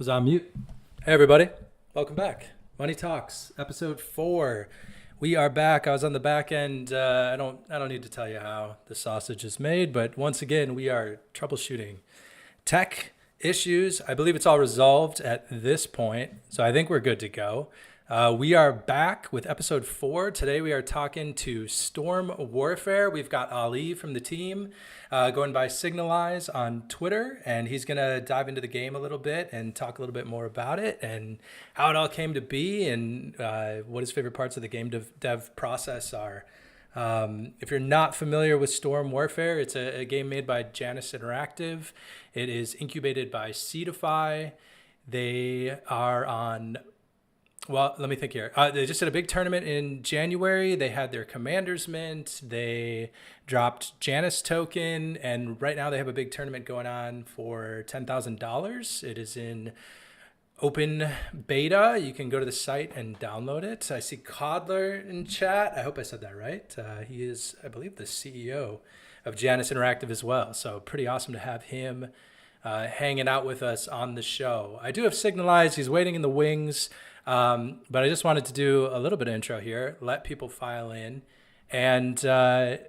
Was on mute. Hey everybody, welcome back. Money Talks, Episode 4. We are back. I was on the back end. I don't need to tell you how the sausage is made, but once again, we are troubleshooting tech issues. I believe it's all resolved at this point, so I think we're good to go. We are back with Episode 4. Today we are talking to Storm Warfare. We've got Ali from the team going by Signalize on Twitter, and he's going to dive into the game a little bit and talk a little bit more about it and how it all came to be and what his favorite parts of the game dev process are. If you're not familiar with Storm Warfare, it's a game made by Janus Interactive. It is incubated by Seedify. They are on... Well, let me think here. They just did a big tournament in January. They had their Commanders Mint. They dropped Janus token. And right now they have a big tournament going on for $10,000. It is in open beta. You can go to the site and download it. I see Codler in chat. I hope I said that right. He is, I believe, the CEO of Janus Interactive as well. So pretty awesome to have him hanging out with us on the show. I do have Signalize. He's waiting in the wings. But I just wanted to do a little bit of intro here, let people file in. And I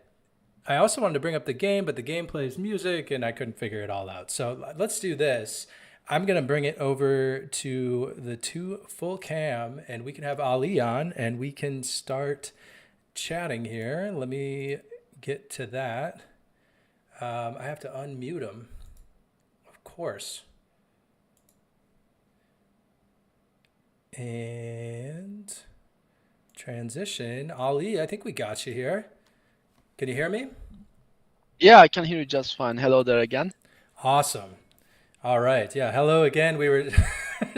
also wanted to bring up the game, but the game plays music and I couldn't figure it all out. So let's do this. I'm going to bring it over to the two full cam and we can have Ali on and we can start chatting here. Let me get to that. I have to unmute him, of course. And transition. Ali, I think we got you here. Can you hear me? Yeah, I can hear you just fine. Hello there again. Awesome. All right. Yeah. Hello again. We were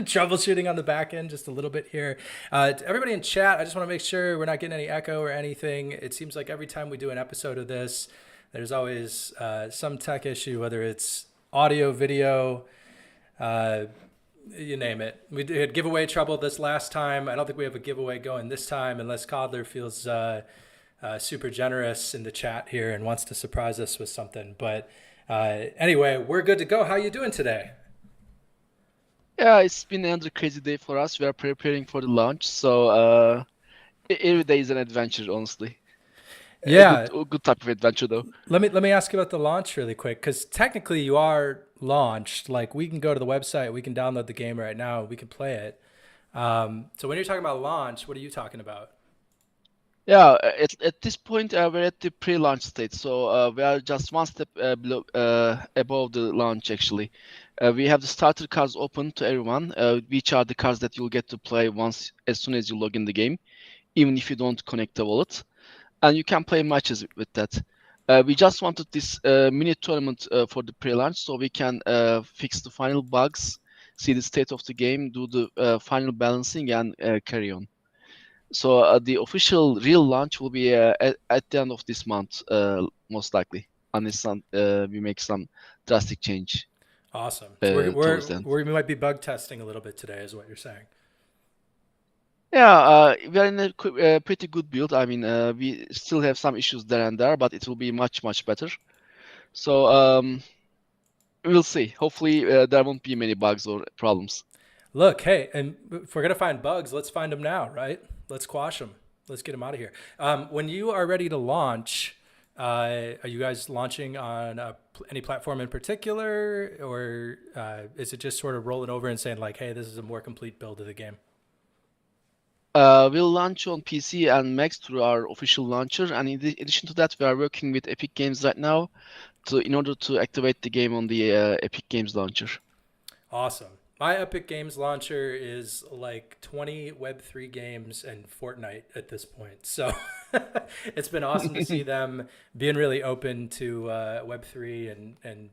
troubleshooting on the back end just a little bit here. To everybody in chat, I just want to make sure we're not getting any echo or anything. It seems like every time we do an episode of this, there's always some tech issue, whether it's audio, video, you name it. We had giveaway trouble this last time. I don't think we have a giveaway going this time unless Codler feels super generous in the chat here and wants to surprise us with something. But anyway, we're good to go. How are you doing today? Yeah, it's been another crazy day for us. We are preparing for the launch, so every day is an adventure, honestly. Yeah. A good type of adventure, though. Let me ask you about the launch really quick, because technically you are launched. Like we can go to the website, we can download the game right now, we can play it. So when you're talking about launch, what are you talking about? Yeah, at this point, we're at the pre-launch stage, so we are just one step below, above the launch, actually. We have the starter cards open to everyone, which are the cards that you'll get to play as soon as you log in the game, even if you don't connect the wallet. And you can play matches with that. We just wanted this mini tournament for the pre-launch so we can fix the final bugs, see the state of the game, do the final balancing, and carry on. So the official real launch will be at the end of this month, most likely, unless we make some drastic change. Awesome. So Towards the end. we might be bug testing a little bit today, is what you're saying. Yeah, we are in a pretty good build. I mean, we still have some issues there and there, but it will be much better. So we'll see. Hopefully, there won't be many bugs or problems. Look, hey, and if we're gonna find bugs, let's find them now, right? Let's squash them. Let's get them out of here. When you are ready to launch, are you guys launching on any platform in particular, or is it just sort of rolling over and saying like, hey, this is a more complete build of the game? We'll launch on PC and Macs through our official launcher, and in addition to that, we are working with Epic Games right now in order to activate the game on the Epic Games launcher. Awesome. My Epic Games launcher is like 20 Web3 games and Fortnite at this point. So it's been awesome to see them being really open to Web3 and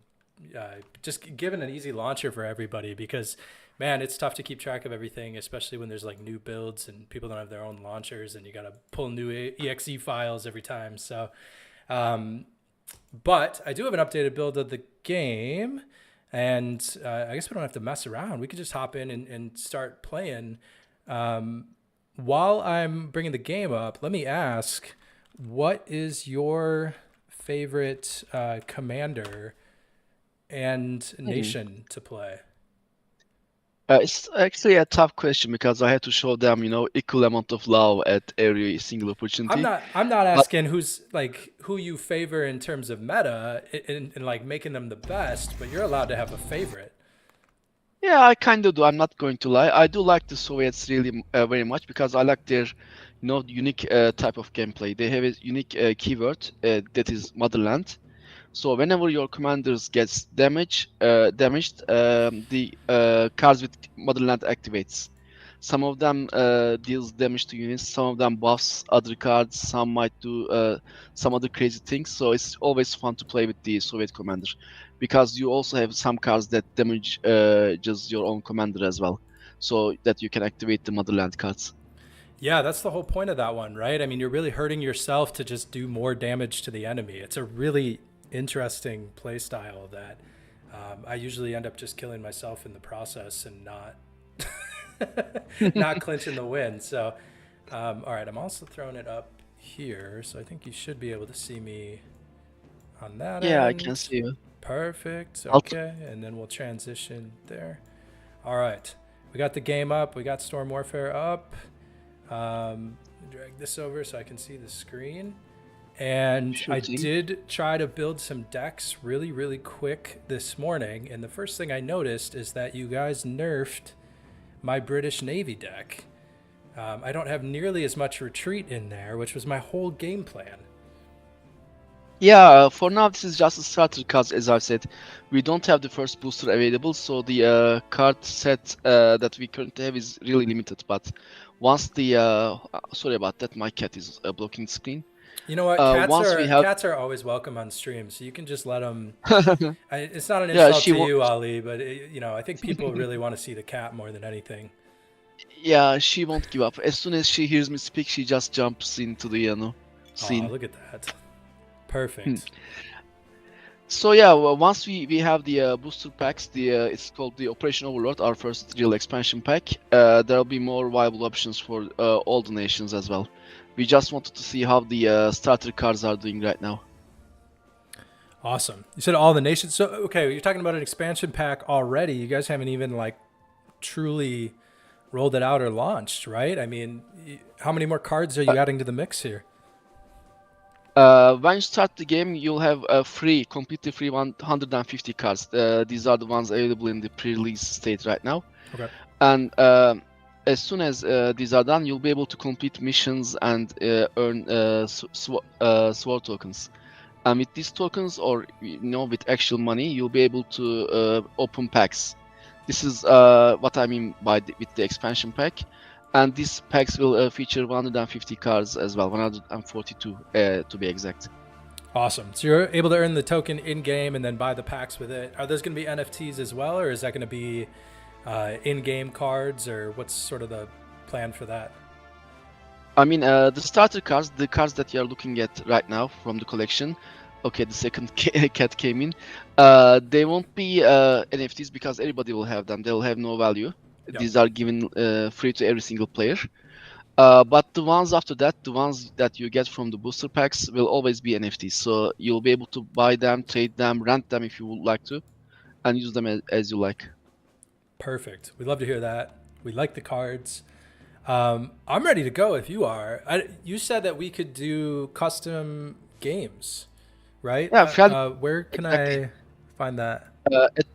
just giving an easy launcher for everybody because, man, it's tough to keep track of everything, especially when there's like new builds and people don't have their own launchers and you got to pull new exe files every time. So, but I do have an updated build of the game. And I guess we don't have to mess around. We could just hop in and start playing. While I'm bringing the game up, let me ask, what is your favorite commander and nation to play? It's actually a tough question because I had to show them, equal amount of love at every single I'm opportunity. not I'm not But asking who you favor in terms of meta and like making them the best, but you're allowed to have a favorite. yeah, I kind of do. I'm not going to lie. I do like the Soviets really very much because I like their, unique type of gameplay. They have a unique keyword that is motherland. So whenever your commanders gets damaged, the cards with Motherland activates. Some of them deals damage to units, some of them buffs other cards, some might do some other crazy things. So it's always fun to play with the Soviet commander because you also have some cards that damage just your own commander as well, so that you can activate the Motherland cards. Yeah, that's the whole point of that one, right? I mean, you're really hurting yourself to just do more damage to the enemy. It's a really interesting play style that I usually end up just killing myself in the process and not not clinching the win. So, all right, I'm also throwing it up here, so I think you should be able to see me on that Yeah, I can end. see you. Perfect. I'll Okay, and then we'll transition there. All right, we got the game up. We got Storm Warfare up. Drag this over so I can see the screen. And Sure I thing. did try to build some decks really, really quick this morning. And the first thing I noticed is that you guys nerfed my British Navy deck. I don't have nearly as much retreat in there, which was my whole game plan. Yeah, for now this is just a starter card, as I said. We don't have the first booster available, so the card set that we currently have is really limited. But once the sorry about that, my cat is blocking the screen. You know what? Cats Once we are have, cats are always welcome on stream, so you can just let them. It's not an yeah, insult she to won't. you, Ali, but I think people really want to see the cat more than anything. Yeah, she won't give up. As soon as she hears me speak, she just jumps into the Oh, scene. look at that! Hmm. Perfect. So yeah, well, once we have the booster packs, the it's called the Operation Overlord, our first real expansion pack. There'll be more viable options for all the nations as well. We just wanted to see how the starter cards are doing right now. Awesome. You said all the nations. So okay, you're talking about an expansion pack already. You guys haven't even like truly rolled it out or launched, right? I mean, how many more cards are Uh, you adding to the mix here? when you start the game, you'll have a completely free 150 cards. These are the ones available in the pre-release state right now. Okay. And as soon as these are done, you'll be able to complete missions and earn sword tokens. And with these tokens, or with actual money, you'll be able to open packs. This is what I mean with the expansion pack. And these packs will feature 150 cards as well, 142 to be exact. Awesome. So you're able to earn the token in game and then buy the packs with it. Are those going to be NFTs as well, or is that going to be in-game cards, or what's sort of the plan for that? I mean, the starter cards, the cards that you are looking at right now from the collection. Okay, the second cat came in. They won't be NFTs because everybody will have them. They'll have no value. Yep. These are given free to every single player. But the ones after that, the ones that you get from the booster packs, will always be NFTs. So you'll be able to buy them, trade them, rent them if you would like to, and use them as you like. Perfect. We'd love to hear that. We like the cards. I'm ready to go if you are. You said that we could do custom games, right? Yeah, friend, Where can exactly. I find that? Uh, at,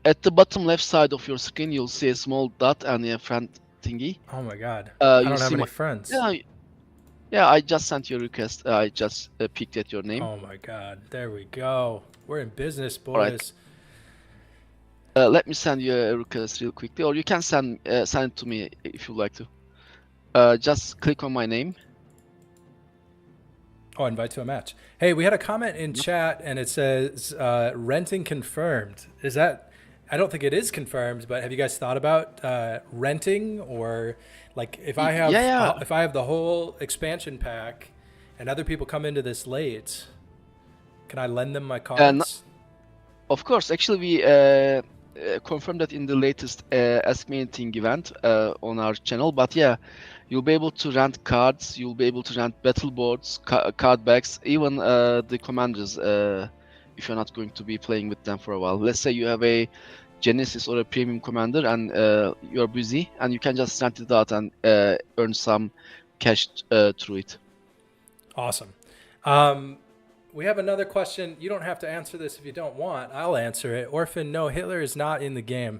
at the bottom left side of your screen, you'll see a small dot and a friend thingy. Oh my god, I You'll don't have see any my. friends. Yeah, yeah. I just sent you a request. I just picked at your name. Oh my god, there we go. We're in business, All right. boys. Let me send you a request real quickly, or you can send it to me if you like to. Just click on my name. Oh, invite to a match. Hey, we had a comment in chat and it says renting confirmed. Is that? I don't think it is confirmed, but have you guys thought about renting, or like if I Yeah, have yeah. if I have the whole expansion pack and other people come into this late, can I lend them my And cards? of course, actually, we confirmed that in the latest Ask Me Anything event on our channel. But yeah, you'll be able to rent cards. You'll be able to rent battle boards, card backs, even the commanders. If you're not going to be playing with them for a while. Let's say you have a Genesis or a premium commander and you're busy, and you can just rent it out and earn some cash through it. Awesome. We have another question. You don't have to answer this if you don't want. I'll answer it. Orphan, no, Hitler is not in the game.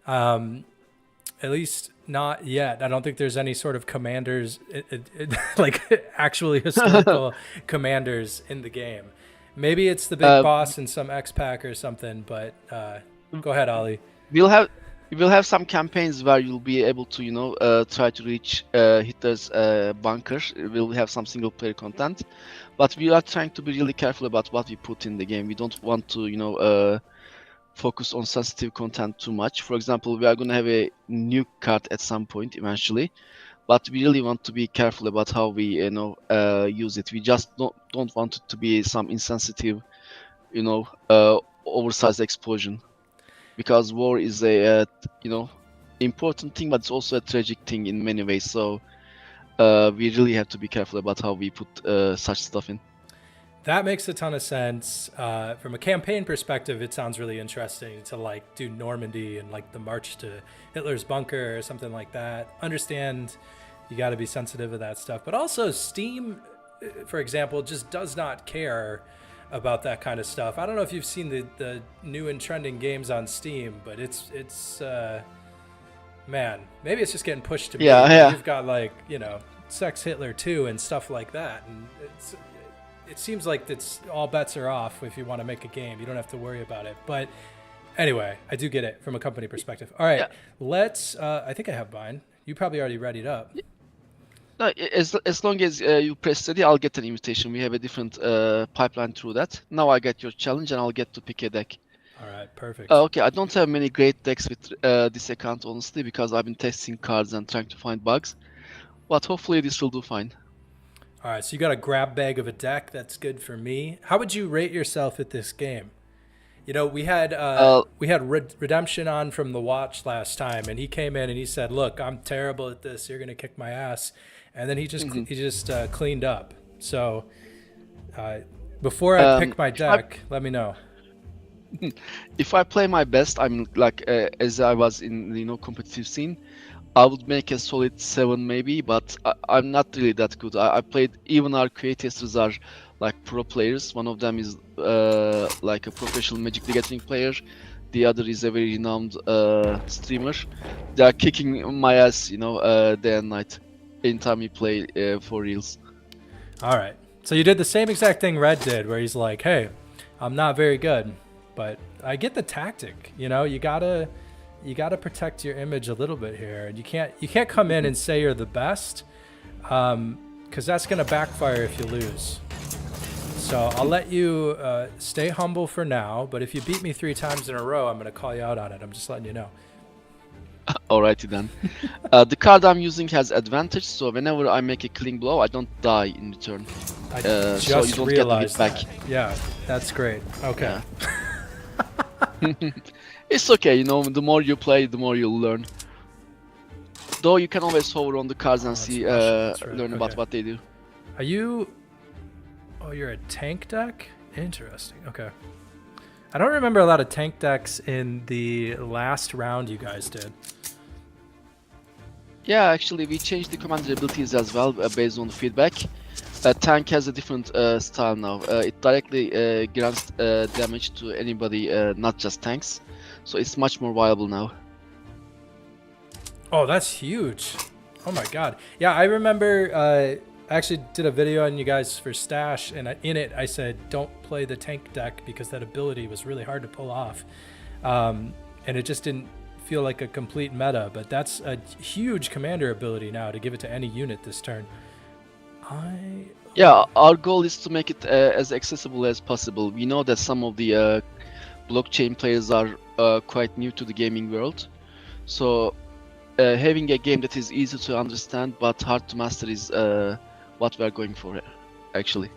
At least not yet. I don't think there's any sort of commanders, like actually historical commanders in the game. Maybe it's the big boss in some X pack or something, but go ahead, Ali. We'll have some campaigns where you'll be able to try to reach Hitler's bunker. We'll have some single player content, but we are trying to be really careful about what we put in the game. We don't want to focus on sensitive content too much. For example, we are going to have a nuke card at some point eventually, but we really want to be careful about how we use it. We just don't want it to be some insensitive oversized explosion, because war is a important thing, but it's also a tragic thing in many ways. So we really have to be careful about how we put such stuff in. That makes a ton of sense. From a campaign perspective, it sounds really interesting to like do Normandy and like the march to Hitler's bunker or something like that. Understand you got to be sensitive of that stuff, but also Steam, for example, just does not care about that kind of stuff. I don't know if you've seen the new and trending games on Steam, but it's man, maybe it's just getting pushed to me. Yeah. You've got like Sex Hitler 2 and stuff like that, and it seems like it's all bets are off if you want to make a game. You don't have to worry about it. But anyway, I do get it from a company perspective. All right, let's. I think I have mine. You probably already read it up. No, as long as you press ready, I'll get an invitation. We have a different pipeline through that. Now I get your challenge, and I'll get to pick a deck. All right, perfect. Okay, I don't have many great decks with this account, honestly, because I've been testing cards and trying to find bugs. But hopefully this will do fine. All right, so you got a grab bag of a deck. That's good for me. How would you rate yourself at this game? We had Redemption on from the Watch last time, and he came in and he said, "Look, I'm terrible at this. You're gonna kick my ass." And then he just cleaned up. So before I pick my deck, let me know. If I play my best, I'm like as I was in the competitive scene, I would make a solid 7 maybe, but I'm not really that good. I played, even our QA testers are like pro players. One of them is like a professional Magic the Gathering player. The other is a very renowned streamer. They are kicking my ass, day and night, anytime we play for reals. All right. So you did the same exact thing Red did, where he's like, "Hey, I'm not very good, but I get the tactic. You gotta protect your image a little bit here, and you can't come in and say you're the best, because that's gonna backfire if you lose. So I'll let you stay humble for now, but if you beat me 3 times in a row, I'm gonna call you out on it. I'm just letting you know." Alrighty then. The card I'm using has advantage, so whenever I make a killing blow, I don't die in return. I so just you don't realized get the hit that. Yeah, that's great. Okay. Yeah. It's okay, the more you play, the more you'll learn. Though you can always hover on the cards and see, that's right. learn about what they do. Are you? Oh, you're a tank deck? Interesting. Okay. I don't remember a lot of tank decks in the last round you guys did. Yeah, actually, we changed the commander abilities as well based on the feedback. Tank has a different style now. It directly grants damage to anybody, not just tanks. So it's much more viable now. Oh, that's huge. Oh my god. Yeah, I remember I actually did a video on you guys for Stash, and in it I said don't play the tank deck because that ability was really hard to pull off. And it just didn't feel like a complete meta, but that's a huge commander ability now to give it to any unit this turn. Yeah, our goal is to make it as accessible as possible. We know that some of the blockchain players are quite new to the gaming world, so having a game that is easy to understand but hard to master is what we're going for, actually.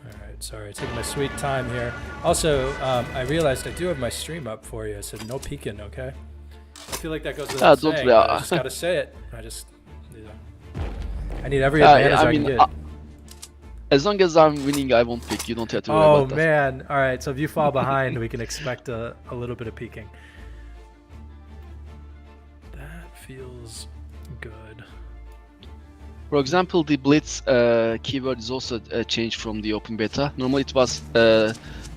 Alright, sorry, taking my sweet time here. Also, I realized I do have my stream up for you, so no peeking, okay? I feel like that goes without saying, but I just gotta say it. I need every advantage I can get. As long as I'm winning, I won't peek. You don't have to worry Oh about that. man! All right, so if you fall behind, we can expect a little bit of peeking. That feels good. For example, the Blitz keyword is also changed from the open beta. Normally it was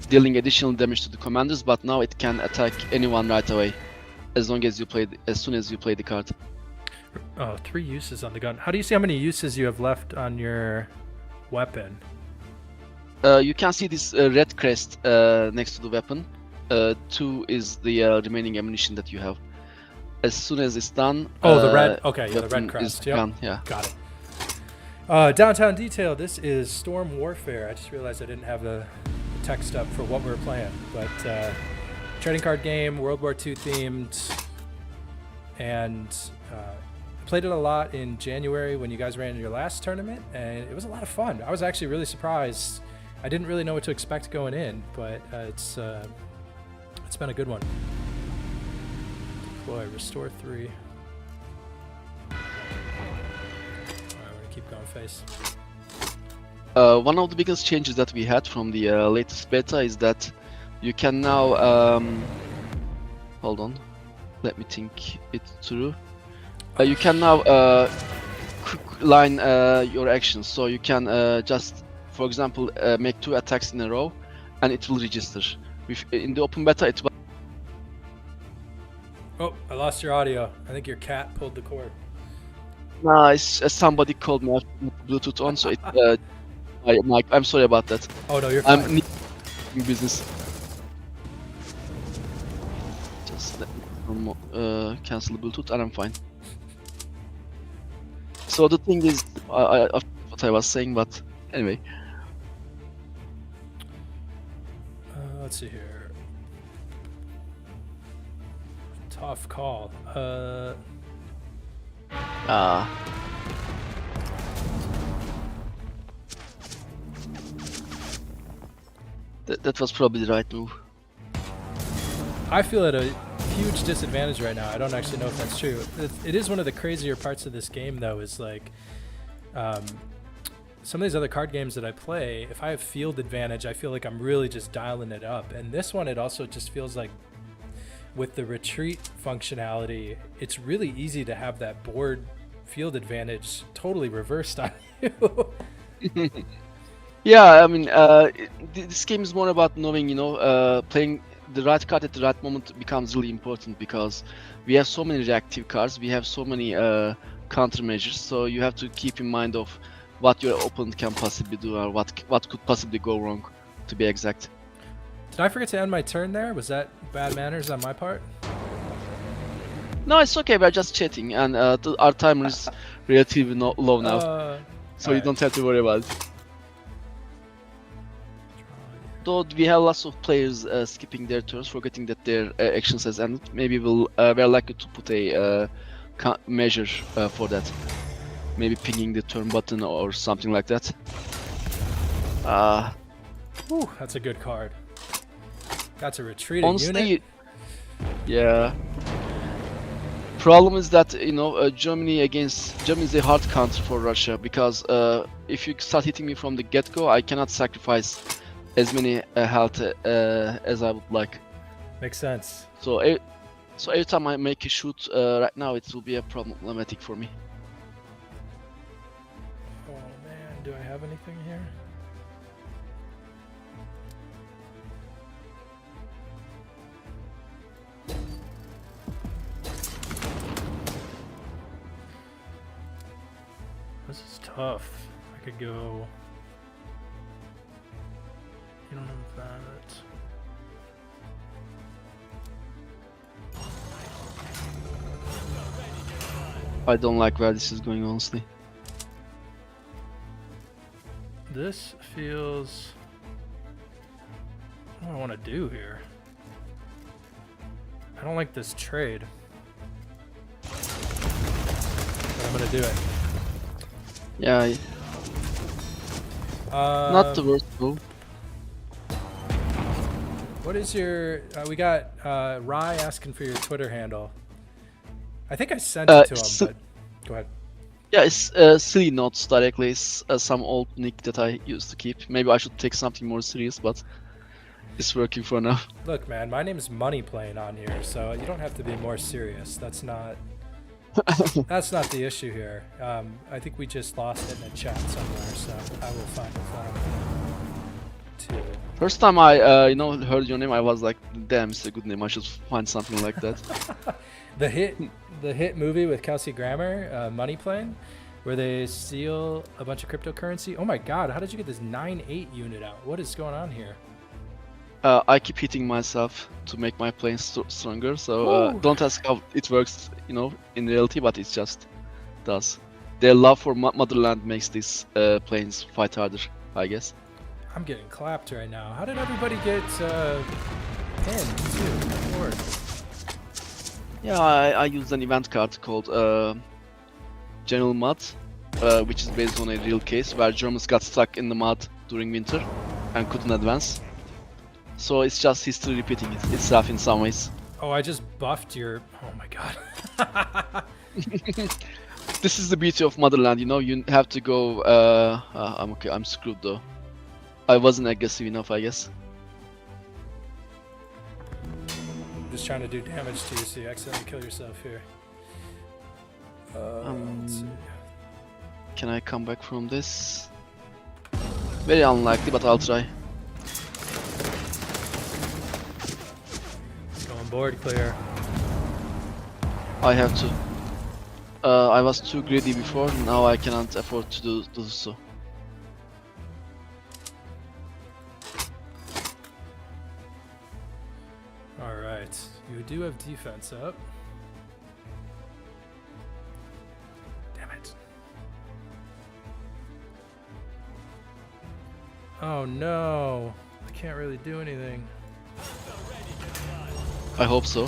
dealing additional damage to the commanders, but now it can attack anyone right away, as soon as you play the card. Oh, 3 uses on the gun. How do you see how many uses you have left on your weapon? You can see this red crest next to the weapon. 2 is the remaining ammunition that you have. As soon as it's done. Oh, the red. Okay, yeah, the red weapon crest. is Yep. gone, yeah. Got it. Downtown Detail. This is Storm Warfare. I just realized I didn't have the text up for what we were playing, but trading card game, World War II themed, and played it a lot in January when you guys ran your last tournament, and it was a lot of fun. I was actually really surprised. I didn't really know what to expect going in, but it's been a good one. Deploy, restore 3. Keep going face. One of the biggest changes that we had from the latest beta is that you can now hold on, let me think it through. You can now quick line your actions, so you can just, for example, make 2 attacks in a row and it will register. In the open beta it was... Oh, I lost your audio. I think your cat pulled the cord. Nice. Somebody called me. I put Bluetooth on, so it. I'm sorry about that. Oh no, you're fine. I'm in business. Just let me cancel the Bluetooth, and I'm fine. So the thing is, what I was saying, but anyway. Let's see here. Tough call. That was probably the right move. I feel at a huge disadvantage right now. I don't actually know if that's true. It is one of the crazier parts of this game, though, is like some of these other card games that I play, if I have field advantage, I feel like I'm really just dialing it up. And this one, it also just feels like with the retreat functionality, it's really easy to have that board field advantage totally reversed on you. Yeah, I mean, this game is more about knowing, playing the right card at the right moment becomes really important, because we have so many reactive cards, we have so many countermeasures, so you have to keep in mind of what your opponent can possibly do, or what could possibly go wrong, to be exact. Did I forget to end my turn there? Was that bad manners on my part? No, it's okay, we're just chatting, and our timer is relatively low now, so you don't have to worry about it. Though we have lots of players skipping their turns, forgetting that their actions has ended. Maybe we're likely to put a measure for that. Maybe pinging the turn button or something like that. Ooh, that's a good card. That's a retreating unit. Yeah. Problem is that Germany is a hard counter for Russia, because if you start hitting me from the get-go, I cannot sacrifice as many health as I would like. Makes sense. So every time I make a shoot right now, it will be a problematic for me. Oh man, do I have anything here? This is tough. I could go... You don't have that. I don't like where this is going, honestly. This feels... What do I want to do here? I don't like this trade. But I'm going to do it. Yeah. Not the worst move. What is your... we got Rye asking for your Twitter handle. I think I sent it to him, but... Go ahead. Yeah, it's silly notes directly. It's some old nick that I used to keep. Maybe I should take something more serious, but it's working for now. Look, man, my name's Money Plane on here, so you don't have to be more serious. That's not the issue here. I think we just lost it in a chat somewhere, so I will find it for him. First time I heard your name, I was like, damn, it's a good name. I should find something like that. the hit movie with Kelsey Grammer, Money Plane, where they steal a bunch of cryptocurrency. Oh my God, how did you get this 9/8 unit out? What is going on here? I keep hitting myself to make my plane stronger, so don't ask how it works, in reality, but it just does. Their love for motherland makes these planes fight harder, I guess. I'm getting clapped right now. How did everybody get pinned too? Lord. Yeah, I used an event card called General Mud, which is based on a real case where Germans got stuck in the mud during winter and couldn't advance. So it's just history repeating itself in some ways. Oh, I just buffed your... Oh my God. This is the beauty of Motherland, you have to go... I'm okay, I'm screwed though. I wasn't aggressive enough, I guess. I'm just trying to do damage to you so you accidentally kill yourself here. Let's see. Can I come back from this? Very unlikely, but I'll try. Going board clear. I have to. I was too greedy before, now I cannot afford to do so. Alright, you do have defense up. Damn it. Oh no, I can't really do anything. I hope so.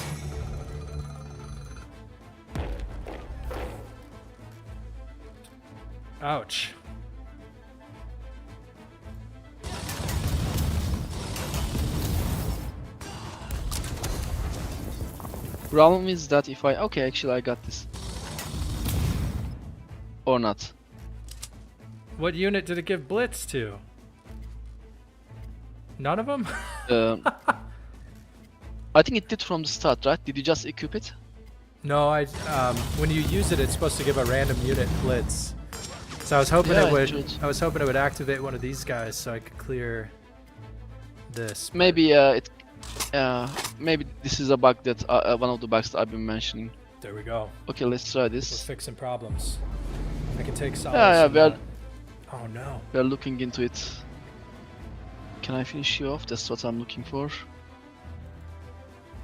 Ouch. Problem is that if okay, actually I got this. Or not. What unit did it give Blitz to? None of them? I think it did from the start, right? Did you just equip it? No, when you use it, it's supposed to give a random unit Blitz. So I was hoping Yeah, it would. should. I was hoping it would activate one of these guys so I could clear this. Maybe maybe this is a bug that one of the bugs that I've been mentioning. There we go. Okay, let's try We're this. fixing problems. I can take solace. Yeah, in we are that. Oh no. we are looking into it. Can I finish you off? That's what I'm looking for.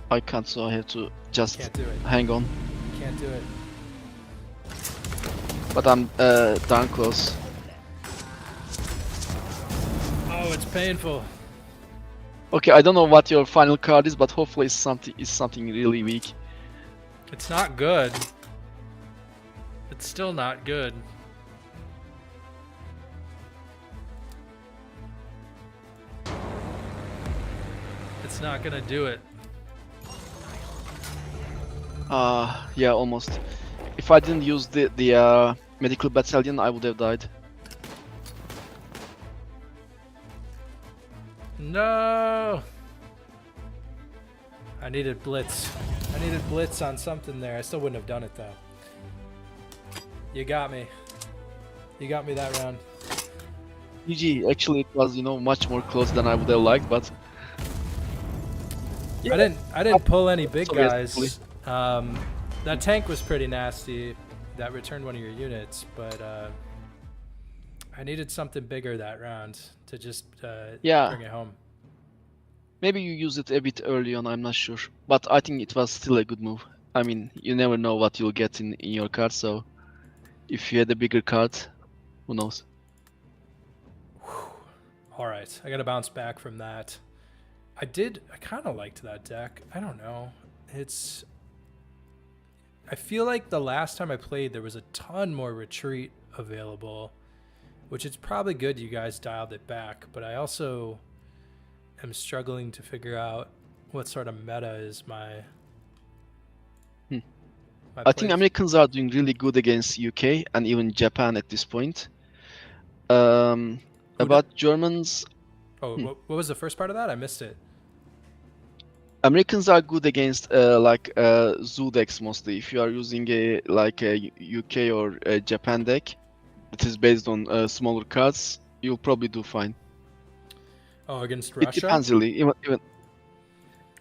I can't, so I have to just Can't do it. hang on. Can't do it. But I'm darn close. Oh, it's painful. Okay, I don't know what your final card is, but hopefully it's something really weak. It's not good. It's still not good. It's not gonna do it. Yeah, almost. If I didn't use the medical battalion, I would have died. No. I needed Blitz. I needed Blitz on something there. I still wouldn't have done it though. You got me. You got me that round. GG. Actually, it was much more close than I would have liked, but yeah. I didn't pull any big So guys. basically- That tank was pretty nasty. That returned one of your units, but I needed something bigger that round to just Yeah. bring it home. Maybe you used it a bit early on, I'm not sure. But I think it was still a good move. I mean, you never know what you'll get in your card, so if you had a bigger card, who knows? All right, I got to bounce back from that. I kind of liked that deck. I don't know. I feel like the last time I played, there was a ton more retreat available, which is probably good you guys dialed it back, but I also am struggling to figure out what sort of meta is my I think Americans are doing really good against UK and even Japan at this point. About Germans, what was the first part of that? I missed it. Americans are good against like Zoo decks mostly. If you are using a UK or a Japan deck that is based on smaller cards, you'll probably do fine. Oh, against Russia? It depends really. Even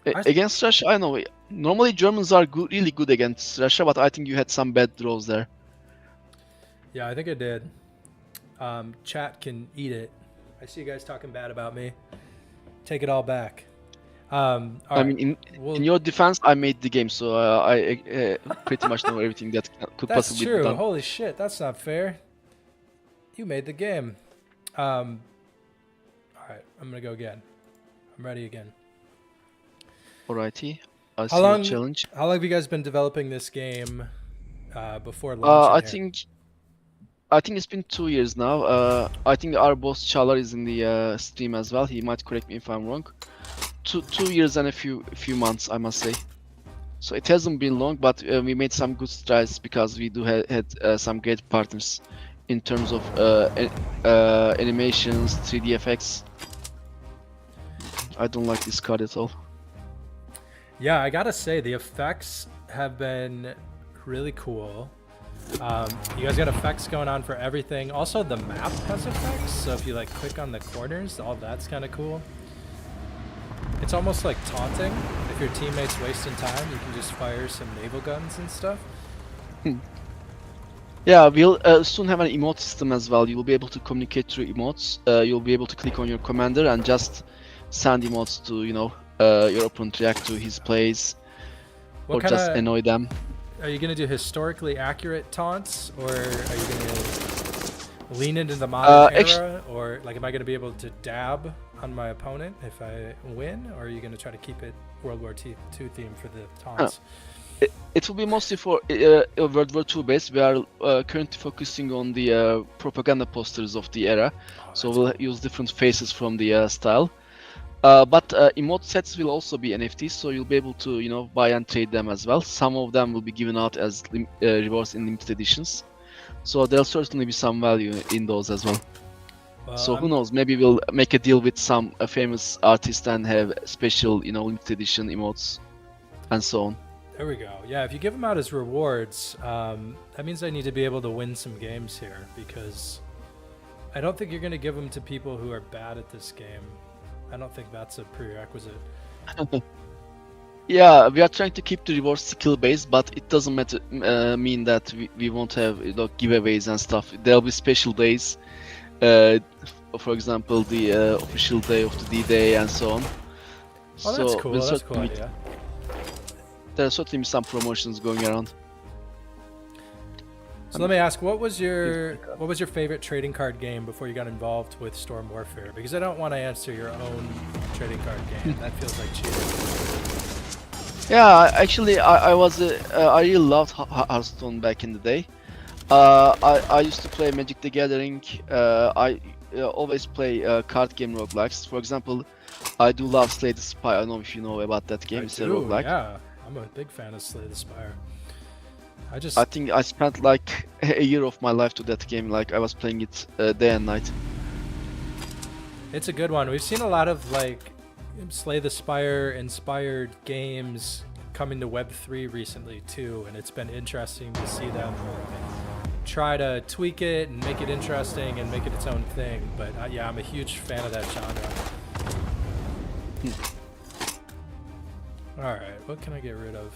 against Russia, I know. Normally Germans are really good against Russia, but I think you had some bad draws there. Yeah, I think I did. Chat can eat it. I see you guys talking bad about me. Take it all back. In your defense, I made the game, so I pretty much know everything that could possibly be done. That's true. Holy shit, that's not fair. You made the game. All right, I'm gonna go again. I'm ready again. Alrighty. I see your challenge. How long have you guys been developing this game before launching? I think it's been 2 years now. I think our boss Cellar is in the stream as well. He might correct me if I'm wrong. 2 years and a few months, I must say. So it hasn't been long, but we made some good strides because we do had some great partners in terms of animations, 3D effects. I don't like this card at all. Yeah, I gotta say the effects have been really cool. You guys got effects going on for everything. Also, the map has effects, so if you like click on the corners, all that's kind of cool. It's almost like taunting. If your teammate's wasting time, you can just fire some naval guns and stuff. Yeah, we'll soon have an emote system as well. You'll be able to communicate through emotes. You'll be able to click on your commander and just send emotes to, your opponent react to his plays, or just annoy them. Are you gonna do historically accurate taunts, or are you gonna lean into the modern era, or like, am I gonna be able to dab on my opponent if I win, or are you gonna try to keep it World War II theme for the taunts? It will be mostly for World War II based. We are currently focusing on the propaganda posters of the era, so we'll use different faces from the style. But emote sets will also be NFTs, so you'll be able to buy and trade them as well. Some of them will be given out as rewards in limited editions, so there'll certainly be some value in those as well. So who knows? Maybe we'll make a deal with some famous artist and have special, limited edition emotes, and so on. There we go. Yeah, if you give them out as rewards, that means I need to be able to win some games here, because I don't think you're going to give them to people who are bad at this game. I don't think that's a prerequisite. Yeah, we are trying to keep the reward skill based, but it doesn't matter mean that we won't have giveaways and stuff. There'll be special days. For example, the official day of the D-Day and so on. Oh, that's cool. That's cool idea. There's certainly some promotions going around. So let me ask, what was your favorite trading card game before you got involved with Storm Warfare? Because I don't want to answer your own trading card game. That feels like cheating. Yeah, actually, I really loved Hearthstone back in the day. I used to play Magic the Gathering. I always play card game roguelikes. For example, I do love Slay the Spire. I don't know if you know about that game. It's a roguelike. Yeah, I'm a big fan of Slay the Spire. I think I spent like a year of my life to that game. Like, I was playing it day and night. It's a good one. We've seen a lot of like Slay the Spire inspired games coming to Web3 recently too, and it's been interesting to see them try to tweak it and make it interesting and make it its own thing. But yeah, I'm a huge fan of that genre. All right, what can I get rid of?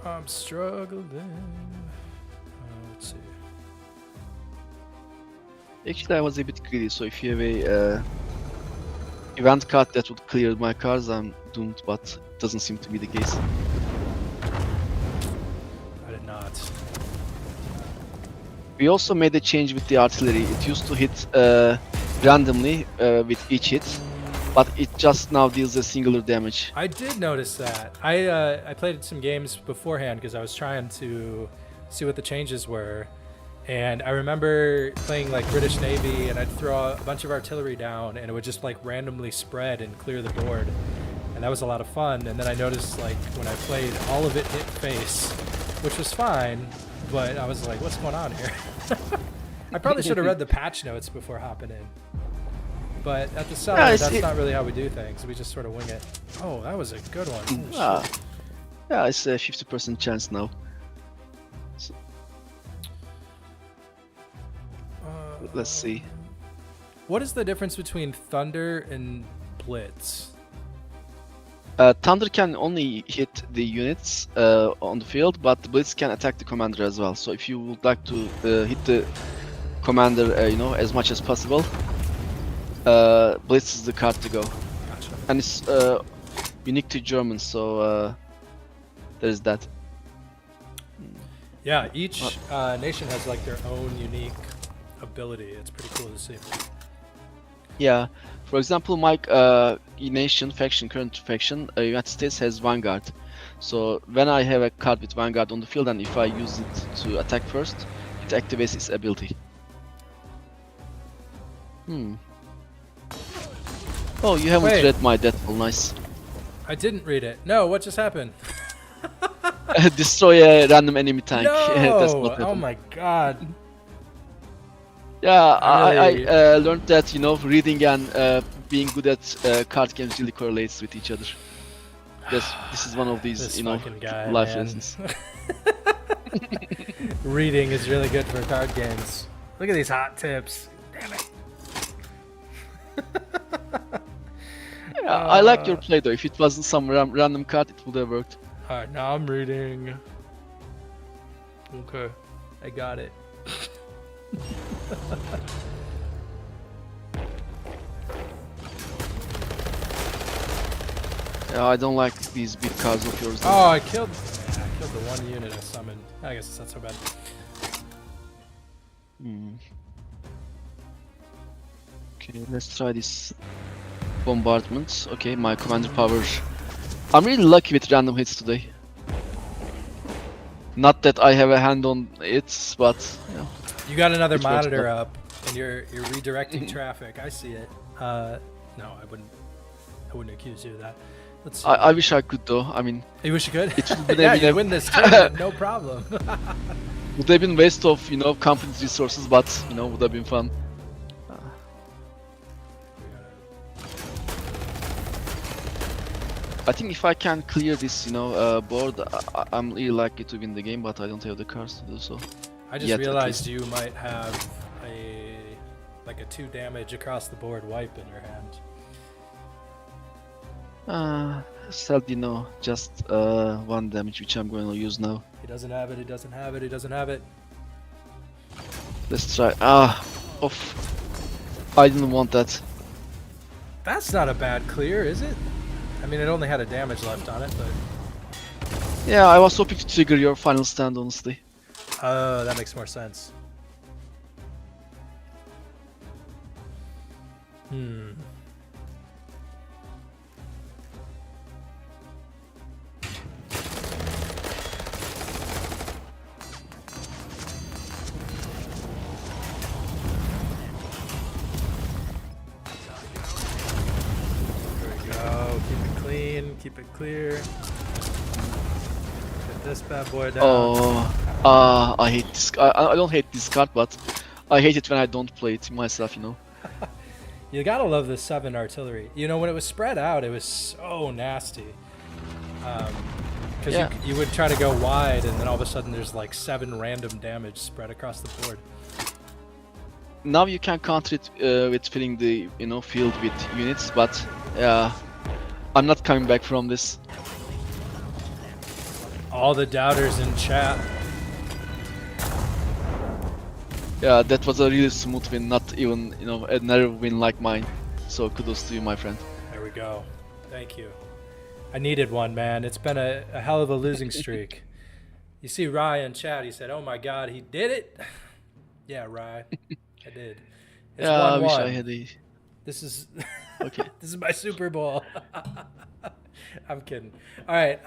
I'm struggling. Let's see. Actually, I was a bit greedy, so if you have a event card that would clear my cards, I'm doomed, but it doesn't seem to be the case. I did not. We also made a change with the artillery. It used to hit randomly with each hit, but it just now deals a singular damage. I did notice that. I played some games beforehand because I was trying to see what the changes were, And I remember playing like British Navy, and I'd throw a bunch of artillery down, and it would just like randomly spread and clear the board. And that was a lot of fun. And then I noticed like when I played, all of it hit face, which was fine, but I was like, what's going on here? I probably should have read the patch notes before hopping in. But at the Cellar, that's not really how we do things. We just sort of wing it. Oh, that was a good one. Oh, shit. Yeah, it's a 50% chance now. So, let's see. What is the difference between Thunder and Blitz? Thunder can only hit the units on the field, but the Blitz can attack the commander as well. So if you would like to hit the commander, as much as possible, Blitz is the card to go. Gotcha. And it's unique to Germans, so there's that. Yeah, each nation has like their own unique ability. It's pretty cool to see. Yeah, for example, my current faction, United States has Vanguard. So when I have a card with Vanguard on the field, and if I use it to attack first, it activates its ability. Oh, you haven't read my Deathfall, nice. I didn't read it. No, what just happened? Destroy a random enemy tank. No! That's what happened. Oh my god. Yeah, I learned that, reading and being good at card games really correlates with each other. This is one of these, This fucking guy, life man. lessons. Reading is really good for card games. Look at these hot tips. Damn it. Yeah, I like your play though. If it wasn't some random card, it would have worked. Alright, now I'm reading. Okay, I got it. Yeah, I don't like these big cards of yours. Oh, I killed the one unit I summoned. I guess it's not so bad. Okay, let's try this bombardment. Okay, my commander power. I'm really lucky with random hits today. Not that I have a hand on it, but You got another It works monitor well. up, and you're redirecting traffic. I see it. No, I wouldn't accuse you of that. Let's see. I wish I could though. I mean, You wish you could? it would Yeah, have you been win this tournament, no problem. would have been waste of company's resources, but would have been fun. I think if I can clear this, board, I'm really likely to win the game, but I don't have the cards to do so. I just Yet, at realized least. you might have a 2 damage across the board wipe in your hand. Sadly no, just 1 damage, which I'm going to use now. He doesn't have it, he doesn't have it, he doesn't have it. Let's try. I didn't want that. That's not a bad clear, is it? I mean, it only had a damage left on it, but... Yeah, I was hoping to trigger your final stand, honestly. Oh, that makes more sense. There we go. Keep it clean, keep it clear. Get this bad boy down. I hate this. I don't hate this card, but I hate it when I don't play it myself. You gotta love the 7 artillery. When it was spread out, it was so nasty. Because you would try to go wide, and then all of a sudden there's like 7 random damage spread across the board. Now you can counter it with filling the field with units, but I'm not coming back from this. All the doubters in chat. Yeah, that was a really smooth win, not even a narrow win like mine. So kudos to you, my friend. There we go. Thank you. I needed one, man. It's been a hell of a losing streak. You see Rye in chat, he said, oh my god, he did it? Yeah, Rye, I did. It's 1-1. I wish I had a... This is Okay. this is my Super Bowl. I'm kidding. All right.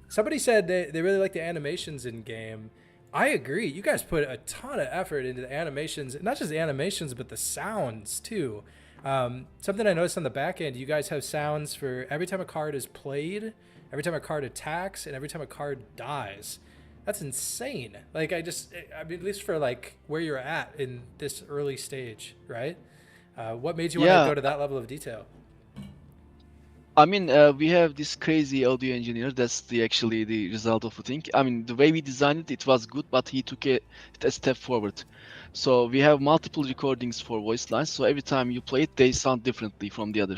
Somebody said they really like the animations in game. I agree. You guys put a ton of effort into the animations, not just the animations, but the sounds too. Something I noticed on the back end, you guys have sounds for every time a card is played, every time a card attacks, and every time a card dies. That's insane. Like I mean, at least for like where you're at in this early stage, right? What made you want to Yeah, go to that level of detail? I mean, we have this crazy audio engineer. That's the actually the result of the thing. I mean, the way we designed it, it was good, but he took a step forward. So we have multiple recordings for voice lines. So every time you play it, they sound differently from the other.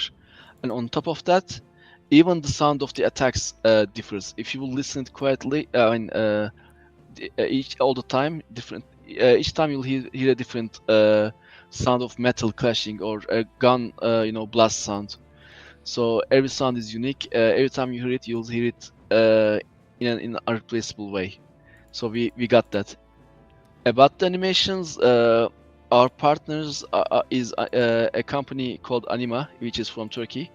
And on top of that, even the sound of the attacks differs. If you will listen quietly, each all the time, different. Each time you'll hear a different sound of metal clashing or a gun, blast sound. So every sound is unique. Every time you hear it, you'll hear it in an irreplaceable way. So we got that. About the animations, our partners is a company called Anima, which is from Turkey.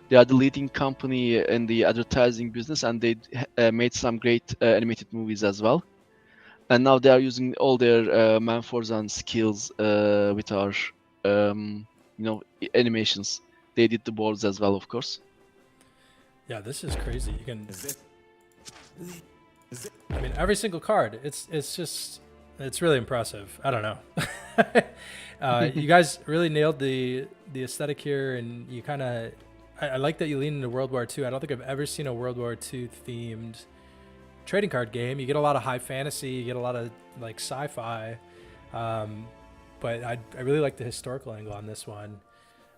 They are the leading company in the advertising business, and they made some great animated movies as well. And now they are using all their man-force and skills with our, um, animations. They did the boards as well, of course. Yeah, this is crazy. You can, I mean, every single card. It's just it's really impressive. I don't know. You guys really nailed the aesthetic here, and you kind of. I like that you lean into World War II. I don't think I've ever seen a World War II themed trading card game. You get a lot of high fantasy, you get a lot of like sci-fi, but I really like the historical angle on this one.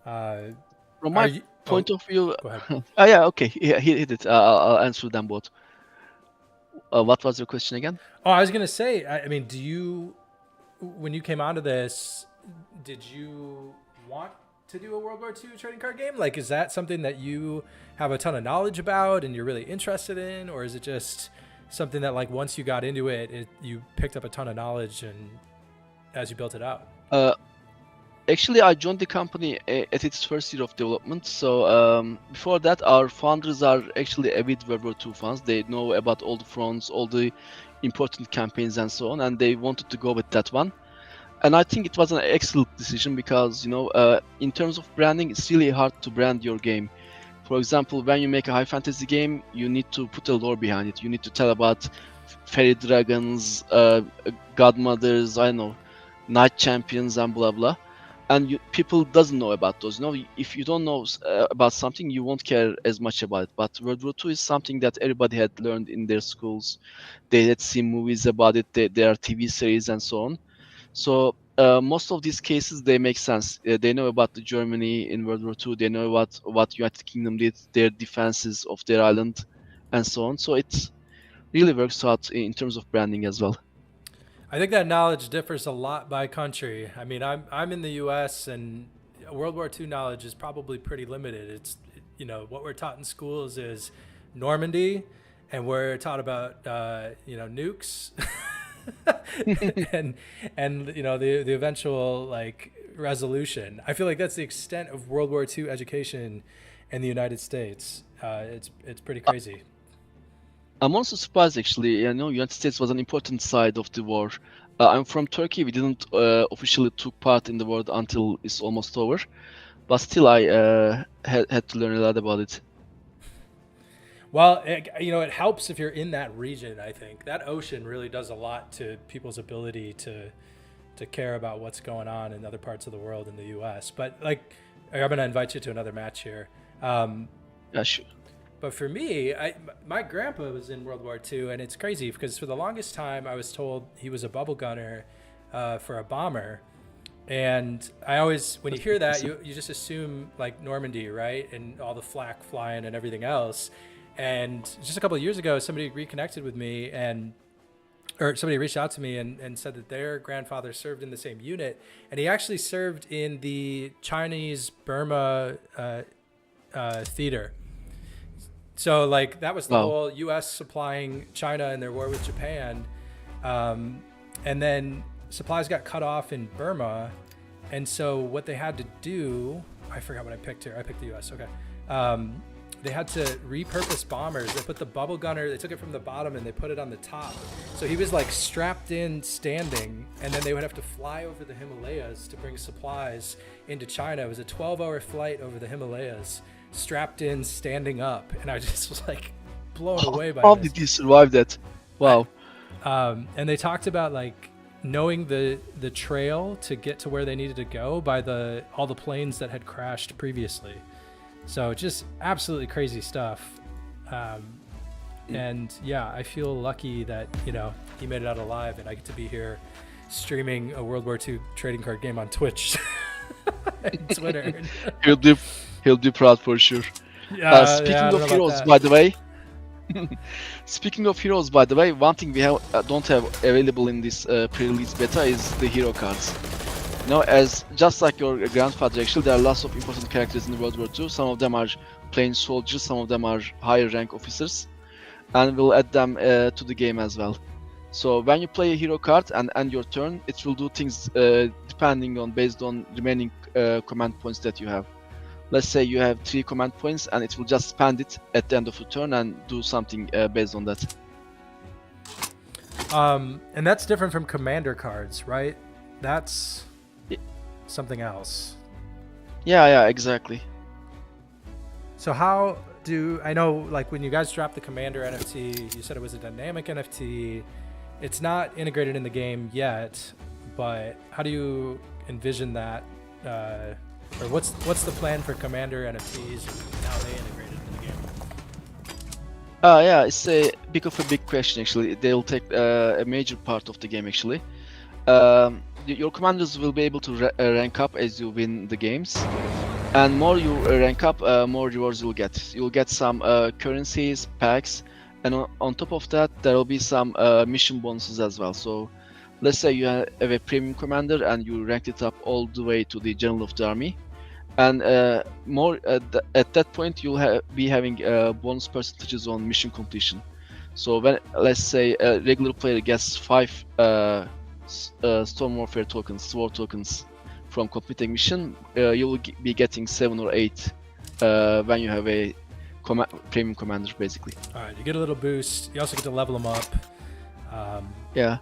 From my Oh, point of view, go ahead. oh yeah, okay, yeah, he hit it. I'll answer them both. What was your question again? Oh, I was gonna say. I mean, when you came onto this, did you want to do a World War II trading card game? Like, is that something that you have a ton of knowledge about and you're really interested in, or is it just something that like once you got into it, you picked up a ton of knowledge and as you built it out? Actually, I joined the company at its first year of development. So before that, our founders are actually avid World War II fans. They know about all the fronts, all the important campaigns, and so on, and they wanted to go with that one. And I think it was an excellent decision because in terms of branding, it's really hard to brand your game. For example, when you make a high fantasy game, you need to put a lore behind it. You need to tell about fairy dragons, godmothers, I don't know, knight champions, and blah blah. And people doesn't know about those. If you don't know about something, you won't care as much about it. But World War II is something that everybody had learned in their schools. They had seen movies about it. There are TV series and so on. So most of these cases they make sense. They know about the Germany in World War II. They know what United Kingdom did, their defenses of their island, and so on. So it really works out in terms of branding as well. I think that knowledge differs a lot by country. I mean, I'm in the U.S. and World War II knowledge is probably pretty limited. It's what we're taught in schools is Normandy, and we're taught about nukes, and the eventual like resolution. I feel like that's the extent of World War II education in the United States. It's pretty crazy. I'm also surprised actually. United States was an important side of the war. I'm from Turkey. We didn't officially took part in the war until it's almost over, but still I had to learn a lot about it. Well, it helps if you're in that region. I think that ocean really does a lot to people's ability to care about what's going on in other parts of the world in the U.S. But like, I'm going to invite you to another match here. Yeah, sure. But for me, my grandpa was in World War II, and it's crazy because for the longest time I was told he was a bubble gunner for a bomber. And I always, when you hear that, you just assume like Normandy, right? And all the flak flying and everything else. And just a couple of years ago, somebody reconnected with me or somebody reached out to me and said that their grandfather served in the same unit. And he actually served in the Chinese Burma theater. So like that was the whole U.S. supplying China in their war with Japan. And then supplies got cut off in Burma. And so what they had to do, I forgot what I picked here. I picked the U.S. Okay. they had to repurpose bombers. They put the bubble gunner, they took it from the bottom and they put it on the top. So he was like strapped in standing, and then they would have to fly over the Himalayas to bring supplies into China. It was a 12-hour flight over the Himalayas, strapped in, standing up. And I just was like blown away by How this. did you survive that? Wow. And they talked about like knowing the trail to get to where they needed to go by all the planes that had crashed previously. So just absolutely crazy stuff. And yeah, I feel lucky that, you know, he made it out alive and I get to be here streaming a World War II trading card game on Twitch and Twitter. He'll be proud for sure. Speaking of heroes, by the way, one thing we don't have available in this pre-release beta is the hero cards. You know, as just like your grandfather, actually, there are lots of important characters in World War II. Some of them are plain soldiers, some of them are higher rank officers, and we'll add them to the game as well. So when you play a hero card and end your turn, it will do things based on remaining command points that you have. Let's say you have 3 command points and it will just spend it at the end of a turn and do something based on that. And that's different from commander cards, right? That's something else. Yeah, exactly. So how do I know, like when you guys dropped the commander NFT, you said it was a dynamic NFT. It's not integrated in the game yet, but how do you envision that? Or what's the plan for commander NFTs and how they integrated in the game? Yeah, it's a big question actually. They'll take a major part of the game actually. Your commanders will be able to rank up as you win the games, and more you rank up, more rewards you'll get. You'll get some currencies, packs, and on top of that, there will be some mission bonuses as well. So, let's say you have a premium commander and you ranked it up all the way to the general of the army, and at that point you'll be having bonus percentages on mission completion. So when, let's say, a regular player gets 5 Storm Warfare tokens, sword tokens from completing mission, you will be getting 7 or 8 when you have a premium commander, basically. All right, you get a little boost. You also get to level them up. Yeah.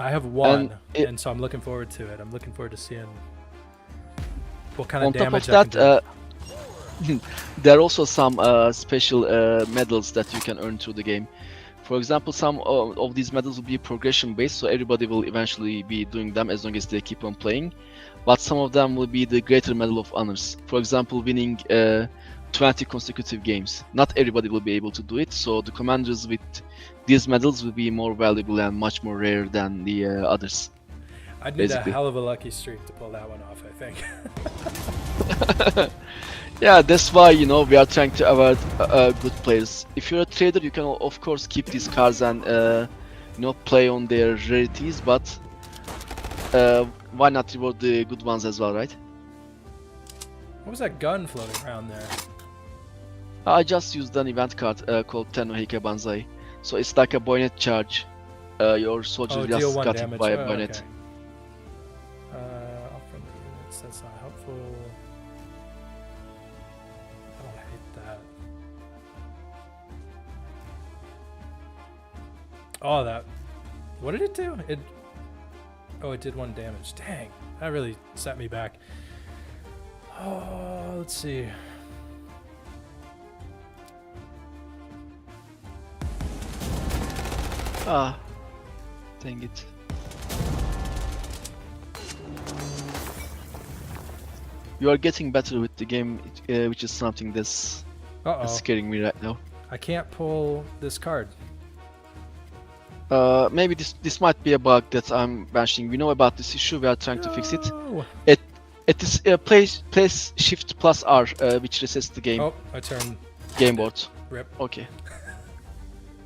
I have 1, and so I'm looking forward to it. I'm looking forward to seeing what kind of damage I can do. On top of that, there are also some special medals that you can earn through the game. For example, some of these medals will be progression based, so everybody will eventually be doing them as long as they keep on playing. But some of them will be the Greater Medal of Honors. For example, winning 20 consecutive games. Not everybody will be able to do it, so the commanders with these medals will be more valuable and much more rare than the others. I'd need a hell of a lucky streak to pull that one off, I think. Yeah, that's why, you know, we are trying to avoid good players. If you're a trader, you can of course keep these cards and you know, play on their rarities, but why not reward the good ones as well, right? What was that gun floating around there? I just used an event card called Tenno Heike Banzai. So it's like a bayonet charge. Your soldier just got hit by a bayonet. Okay. Off-friendly units, that's not helpful. Oh, I hate that. Oh, that. What did it do? It did 1 damage. Dang, that really set me back. Oh, let's see. Ah, dang it. You are getting better with the game, which is something that's scaring me right now. I can't pull this card. Maybe this might be a bug that I'm mentioning. We know about this issue. We are trying to fix it. It is place shift plus R, which resets the game. Oh, I turned game board. Rip. Okay.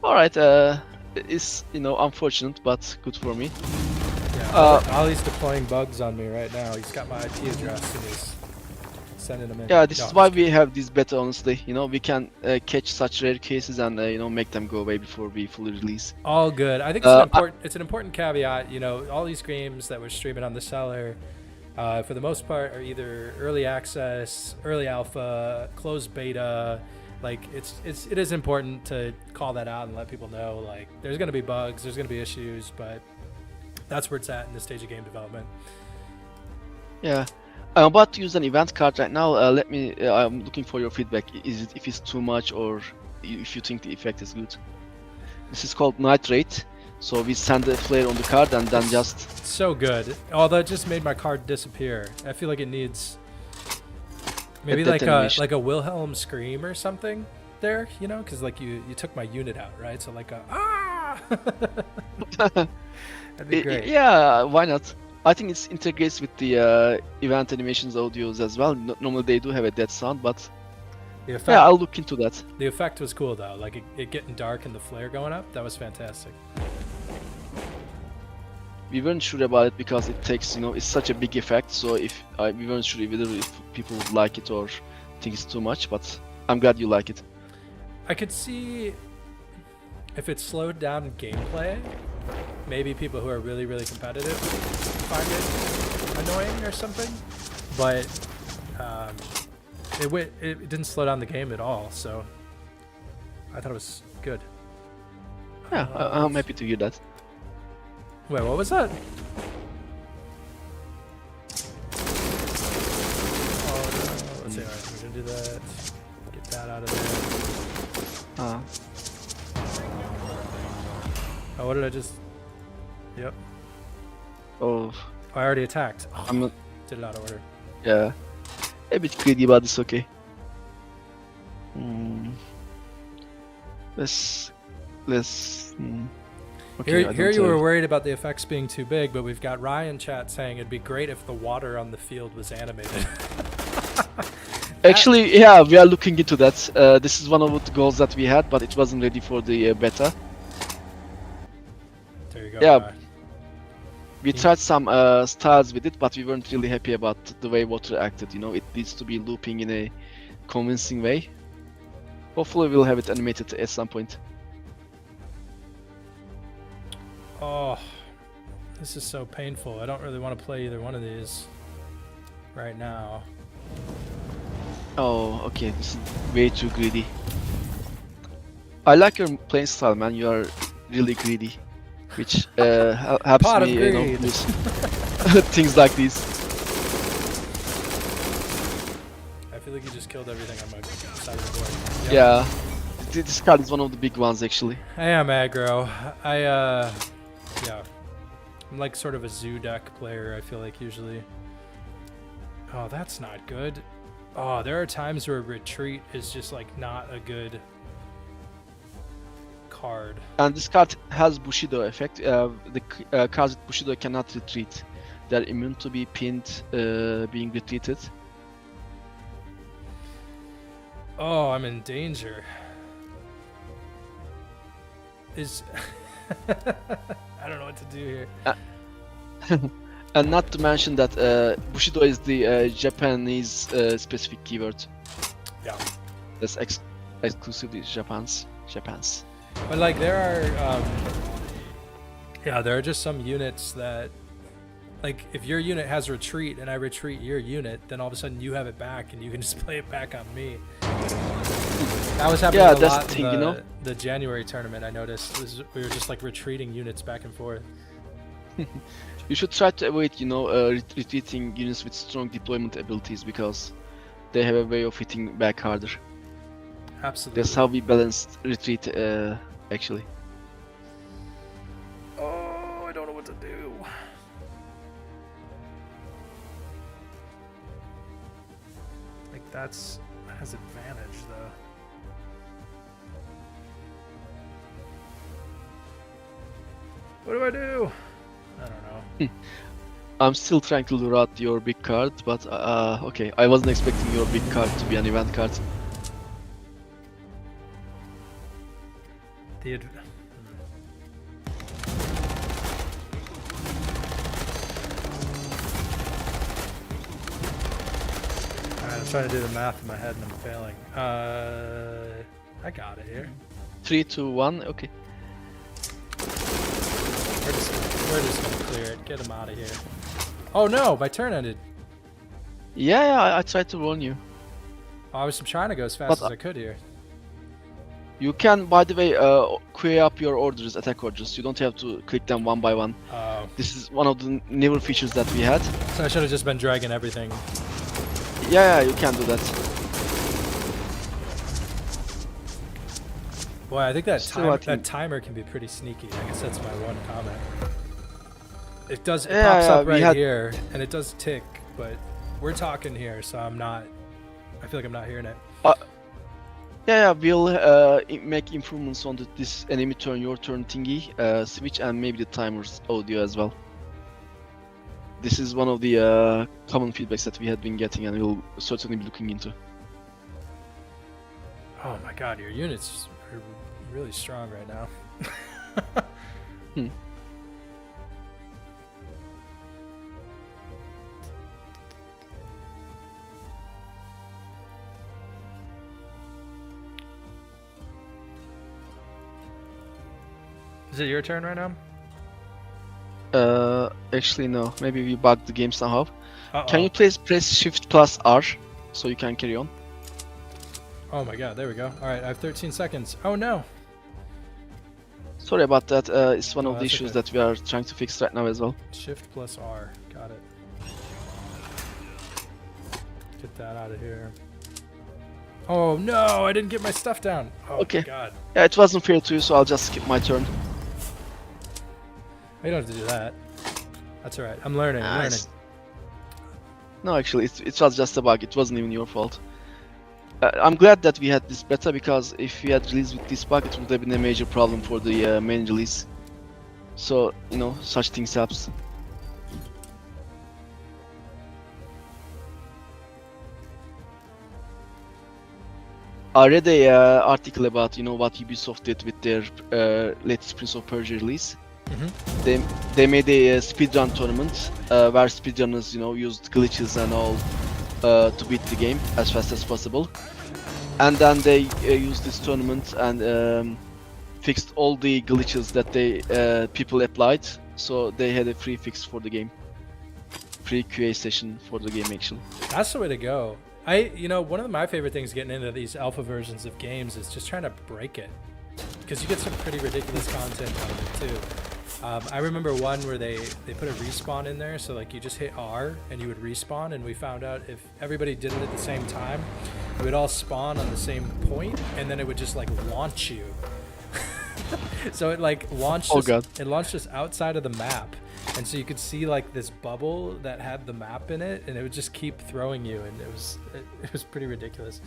All right. It's, you know, unfortunate, but good for me. Yeah. Ollie's deploying bugs on me right now. He's got my IP address and he's sending them in. Yeah, this is why we have this beta. Honestly, you know, we can catch such rare cases and you know, make them go away before we fully release. All good. I think it's an important caveat. You know, all these games that we're streaming on the Cellar, for the most part, are either early access, early alpha, closed beta. Like it is important to call that out and let people know like there's going to be bugs, there's going to be issues, but that's where it's at in this stage of game development. Yeah. I'm about to use an event card right now. Let me. I'm looking for your feedback. Is it if it's too much or if you think the effect is good? This is called Nitrate. So we send a flare on the card and then just. So good. Although it just made my card disappear. I feel like it needs maybe like a Wilhelm scream or something there, you know, because like you took my unit out, right? So like a ah. That'd be great. Yeah, why not? I think it's integrates with the event animations audios as well. Normally they do have a dead sound, but yeah, I'll look into that. The effect was cool though, like it getting dark and the flare going up. That was fantastic. We weren't sure about it because it takes, it's such a big effect. So if we weren't sure whether if people would like it or think it's too much, but I'm glad you like it. I could see if it slowed down gameplay, maybe people who are really, really competitive find it annoying or something. But it didn't slow down the game at all, so I thought it was good. Yeah, I'm happy to hear that. Wait, what was that? Oh no, let's see, alright, we're gonna do that. Get that out of there. Oh, what did I just... Yep. Oh. I already attacked. Oh, I'm not... Did it out of order. Yeah. A bit greedy, but it's okay. Let's... Okay, here you were worried about the effects being too big, but we've got Ryan chat saying it'd be great if the water on the field was animated. Actually, yeah, we are looking into that. This is one of the goals that we had, but it wasn't ready for the beta. There you go. Yeah, we tried some styles with it, but we weren't really happy about the way water acted. It needs to be looping in a convincing way. Hopefully, we'll have it animated at some point. Oh, this is so painful. I don't really want to play either one of these right now. Oh, okay. This is way too greedy. I like your playing style, man. You are really greedy, which helps Pot me, of lose things like these. I feel like you just killed everything on my side of the board. Yep. Yeah, this card is one of the big ones, actually. I am aggro. Yeah. I'm like sort of a zoo deck player, I feel like, usually. Oh, that's not good. Oh, there are times where retreat is just like not a good card. And this card has Bushido effect. The cards with Bushido cannot retreat. They're immune to be pinned, being retreated. Oh, I'm in danger. I don't know what to do here. And not to mention that Bushido is the Japanese specific keyword. Yeah. That's exclusively Japan's. But like there are just some units that, like if your unit has retreat and I retreat your unit, then all of a sudden you have it back and you can just play it back on me. That was happening a lot the thing, in the January tournament. I noticed we were just like retreating units back and forth. You should try to avoid, retreating units with strong deployment abilities because they have a way of hitting back harder. Absolutely. That's how we balanced retreat, actually. Oh, I don't know what to do. Like that has advantage though. What do I do? I don't know. I'm still trying to lure out your big card, but okay. I wasn't expecting your big card to be an event card. Alright, I'm trying to do the math in my head and I'm failing. I got it here. 3, 2, 1, okay. We're just gonna clear it. Get him out of here. Oh no, my turn ended. Yeah, I tried to warn you. Oh, I was trying to go as fast as I could here. You can, by the way, queue up your orders, attack orders. You don't have to click them one by one. This is one of the newer features that we had. So I should have just been dragging everything. Yeah, you can do that. Boy, I think that Still, I that think- timer can be pretty sneaky. I guess that's my one comment. It does. It Yeah, pops yeah, up we right had- here, and it does tick. But we're talking here, so I'm not. I feel like I'm not hearing it. Yeah, we'll make improvements on this enemy turn, your turn thingy switch, and maybe the timer's audio as well. This is one of the common feedbacks that we had been getting, and we'll certainly be looking into. Oh my God, your units are really strong right now. Is it your turn right now? Actually no, maybe we bugged the game somehow. Uh-oh. Can you please press Shift plus R so you can carry on? Oh my God, there we go. All right, I have 13 seconds. Oh no. Sorry about that. It's one Oh, of the that's issues okay. that we are trying to fix right now as well. Shift plus R. Got it. Get that out of here. Oh no, I didn't get my stuff down. Oh Okay. my God. Yeah, it wasn't fair to you, so I'll just skip my turn. You don't have to do that. That's all right. I'm learning. I'm learning. No, actually, it was just a bug. It wasn't even your fault. I'm glad that we had this beta, because if we had released with this bug, it would have been a major problem for the main release. So, you know, such things happens. I read a article about, you know, what Ubisoft did with their latest Prince of Persia release. They made a speedrun tournament where speedrunners, you know, used glitches and all to beat the game as fast as possible. And then they used this tournament and fixed all the glitches that people applied. So they had a free fix for the game, free QA session for the game actually. That's the way to go. One of my favorite things getting into these alpha versions of games is just trying to break it, because you get some pretty ridiculous content out of it too. I remember one where they put a respawn in there, so like you just hit R and you would respawn, and we found out if everybody did it at the same time, we would all spawn on the same point, and then it would just like launch you. So it like launched it launched us outside of the map, and so you could see like this bubble that had the map in it, and it would just keep throwing you, and it was pretty ridiculous.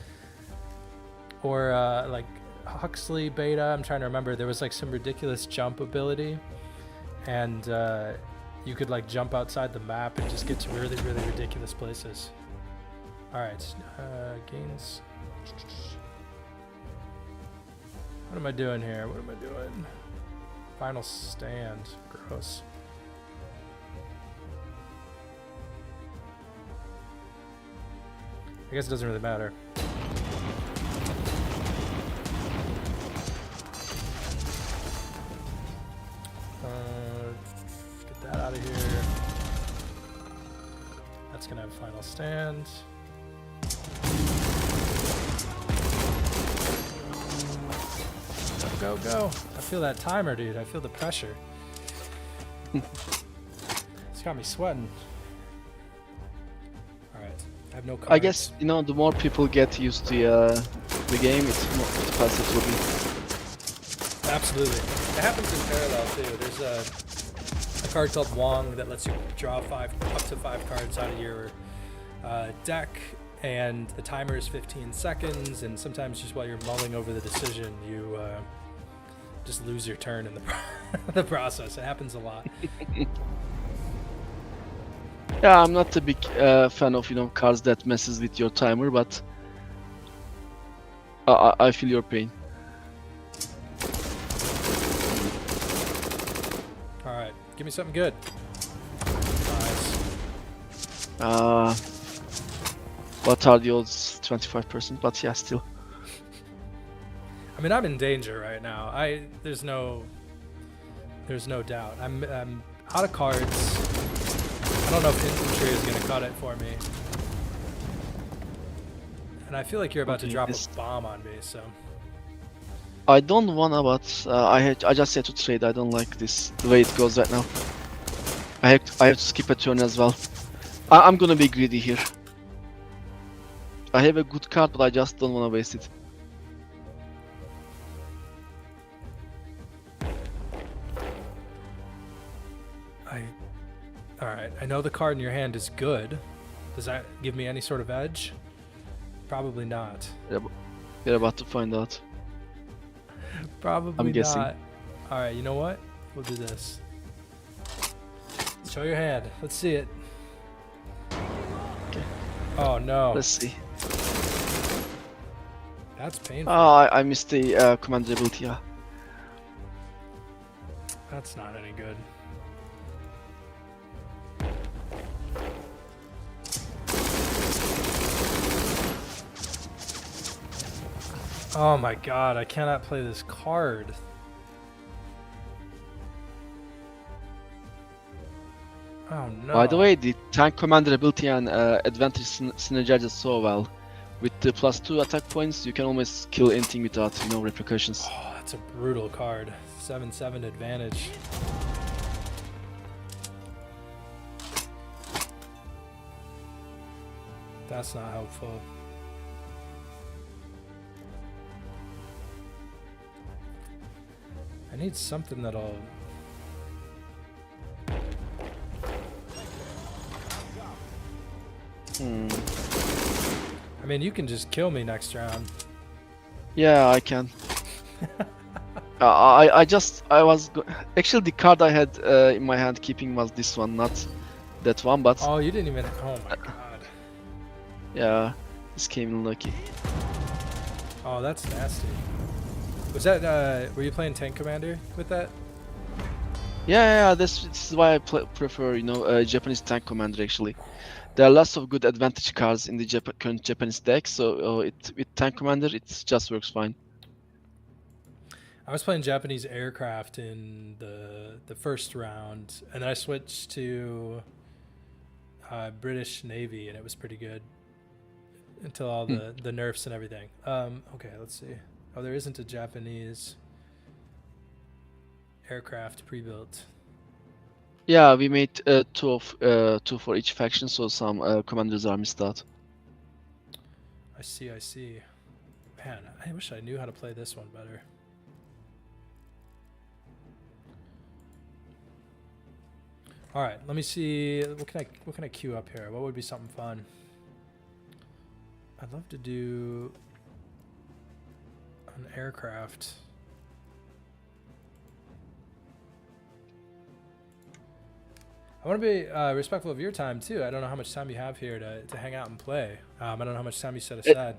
Or like Huxley beta, I'm trying to remember, there was like some ridiculous jump ability, and you could like jump outside the map and just get to really, really ridiculous places. All right, gains. What am I doing here? What am I doing? Final stand. Gross. I guess it doesn't really matter. Get that out of here. That's gonna have final stand. Go, go. I feel that timer, dude. I feel the pressure. It's got me sweating. Alright. I have no cards. I guess, you know, the more people get used to the game, it's more faster it will be. Absolutely. It happens in parallel too. There's a card called Wong that lets you draw up to 5 cards out of your deck, and the timer is 15 seconds, and sometimes just while you're mulling over the decision, you just lose your turn in the process. It happens a lot. Yeah, I'm not a big fan of, you know, cards that messes with your timer, but I feel your pain. All right, give me something good. Nice. What are the odds? 25%, but yeah, still. I mean, I'm in danger right now. There's no doubt. I'm out of cards. I don't know if infantry is gonna cut it for me. And I feel like you're about to drop a bomb on me, so. I don't wanna, but I just had to trade. I don't like this the way it goes right now. I have to skip a turn as well. I'm gonna be greedy here. I have a good card, but I just don't wanna waste it. All right. I know the card in your hand is good. Does that give me any sort of edge? Probably not. We're about to find out. Probably I'm guessing. not. All right. You know what? We'll do this. Show your hand. Let's see it. Okay. Oh no. Let's see. That's painful. Oh, I missed the commander ability. Yeah. That's not any good. Oh my god, I cannot play this card. Oh no. By the way, the tank commander ability and advantage synergizes so well. With the +2 attack points, you can almost kill anything without repercussions. Oh, that's a brutal card. 7/7 advantage. That's not helpful. I need something that'll... I mean, you can just kill me next round. Yeah, I can. Actually, the card I had in my hand keeping was this one, not that one, but Oh, you didn't even... Oh my god. yeah, this came in lucky. Oh, that's nasty. Was that, were you playing Tank Commander with that? Yeah, this is why I prefer, Japanese tank commander actually. There are lots of good advantage cards in the current Japanese deck, so with tank commander it just works fine. I was playing Japanese aircraft in the first round, and then I switched to British Navy, and it was pretty good until all the nerfs and everything. Okay, let's see. Oh, there isn't a Japanese aircraft pre-built. Yeah, we made two for each faction, so some commanders are missed out. I see. Man, I wish I knew how to play this one better. All right, let me see. What can I queue up here? What would be something fun? I'd love to do an aircraft. I want to be respectful of your time too. I don't know how much time you have here to hang out and play. I don't know how much time you set aside.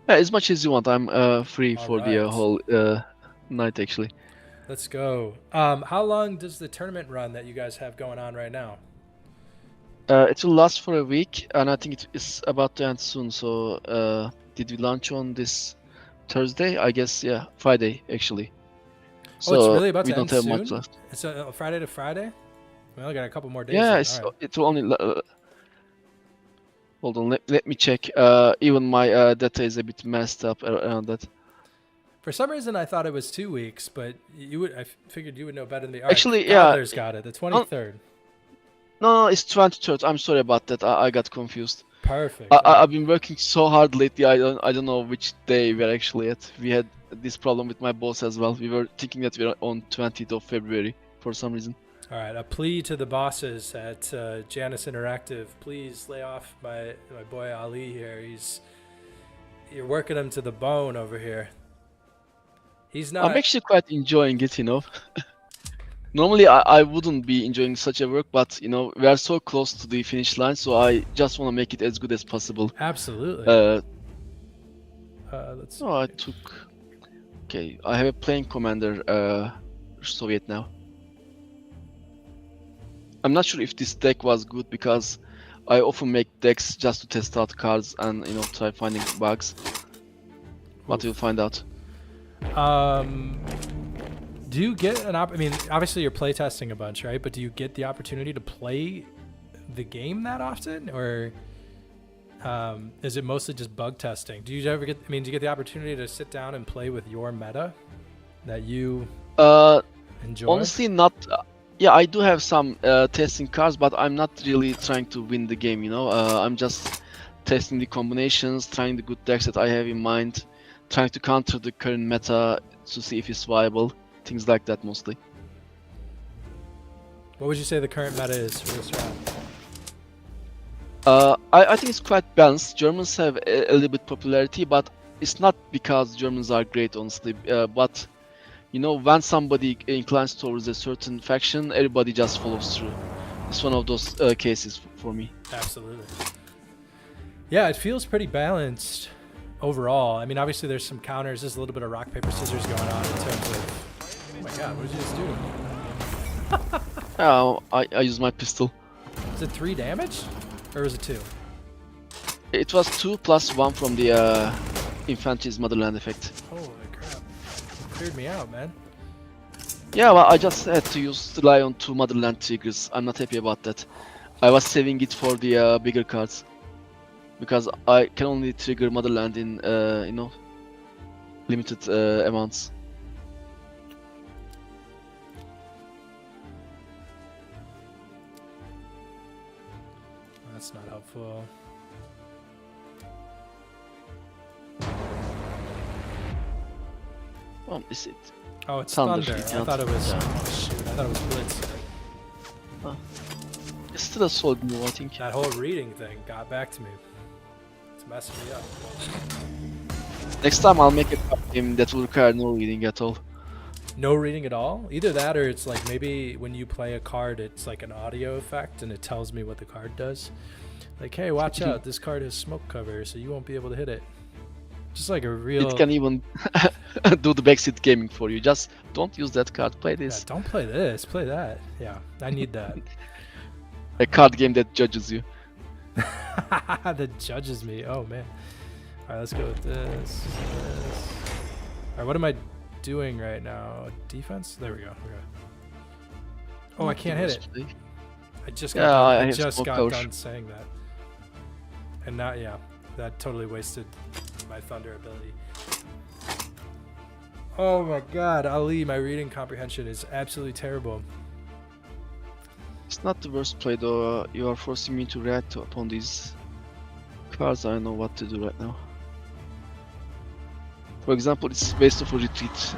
Yeah, as much as you want. I'm free All for the right. whole night actually. Let's go. How long does the tournament run that you guys have going on right now? It will last for a week, and I think it is about to end soon. So, did we launch on this Thursday? I guess, yeah, Friday actually. So Oh, it's really about we to don't end have soon? much left. It's a Friday to Friday? We only got a couple more days. Yeah, then. it's, All right. it will only. Hold on, let me check. Even my data is a bit messed up around that. For some reason, I thought it was 2 weeks, but I figured you would know better than me. All Actually, right, yeah. Tyler's got it. The 23rd. No, it's 23rd. I'm sorry about that. I got confused. Perfect. I've been working so hard lately. I don't know which day we're actually at. We had this problem with my boss as well. We were thinking that we're on 20th of February for some reason. All right, a plea to the bosses at Janus Interactive. Please lay off my boy Ali here. You're working him to the bone over here. He's not. I'm actually quite enjoying it, Normally, I wouldn't be enjoying such a work, but we are so close to the finish line, so I just want to make it as good as possible. Absolutely. Let's see. Oh, I took. Okay, I have a plane commander, Soviet now. I'm not sure if this deck was good because I often make decks just to test out cards and try finding bugs. But we'll find out. Do you get I mean, obviously you're playtesting a bunch, right? But do you get the opportunity to play the game that often, or Is it mostly just bug testing? Do you ever get? I mean, do you get the opportunity to sit down and play with your meta that you enjoy? Honestly, not. Yeah, I do have some testing cards, but I'm not really trying to win the game. I'm just testing the combinations, trying the good decks that I have in mind, trying to counter the current meta to see if it's viable. Things like that mostly. What would you say the current meta is for this round? I think it's quite balanced. Germans have a little bit popularity, but it's not because Germans are great, honestly. But when somebody inclines towards a certain faction, everybody just follows through. It's one of those cases for me. Absolutely. Yeah, it feels pretty balanced overall. I mean, obviously there's some counters. There's a little bit of rock, paper, scissors going on in terms of... Oh my god, what did you just do? I use my pistol. Is it 3 damage? Or was it 2? It was 2 plus 1 from the Infantry's Motherland effect. Holy crap. You cleared me out, man. Yeah, well, I just had to rely on 2 Motherland triggers. I'm not happy about that. I was saving it for the bigger cards. Because I can only trigger Motherland in, limited amounts. That's not helpful. Oh, is it? Oh, it's Thunder. Thunder. I Not- thought it was... yeah. Oh, shoot. I thought it was Blitz. It's still a solid move, I think. That whole reading thing got back to me. It's messing me up. Next time I'll make a card game that will require no reading at all. No reading at all? Either that or it's like maybe when you play a card, it's like an audio effect and it tells me what the card does. Like, hey, watch out. This card has smoke cover, so you won't be able to hit it. Just like a real... It can even do the backseat gaming for you. Just don't use that card, play Yeah, this. don't play this. Play that. Yeah, I need that. A card game that judges you. That judges me. Oh, man. All right, let's go with this. All right, what am I doing right now? Defense? There we go. Oh, I can't hit it. I just got done, I just got done saying that. And now, yeah, that totally wasted my Thunder ability. Oh my god, Ali, my reading comprehension is absolutely terrible. It's not the worst play though. You are forcing me to react upon these cards. I know what to do right now. For example, it's waste of a retreat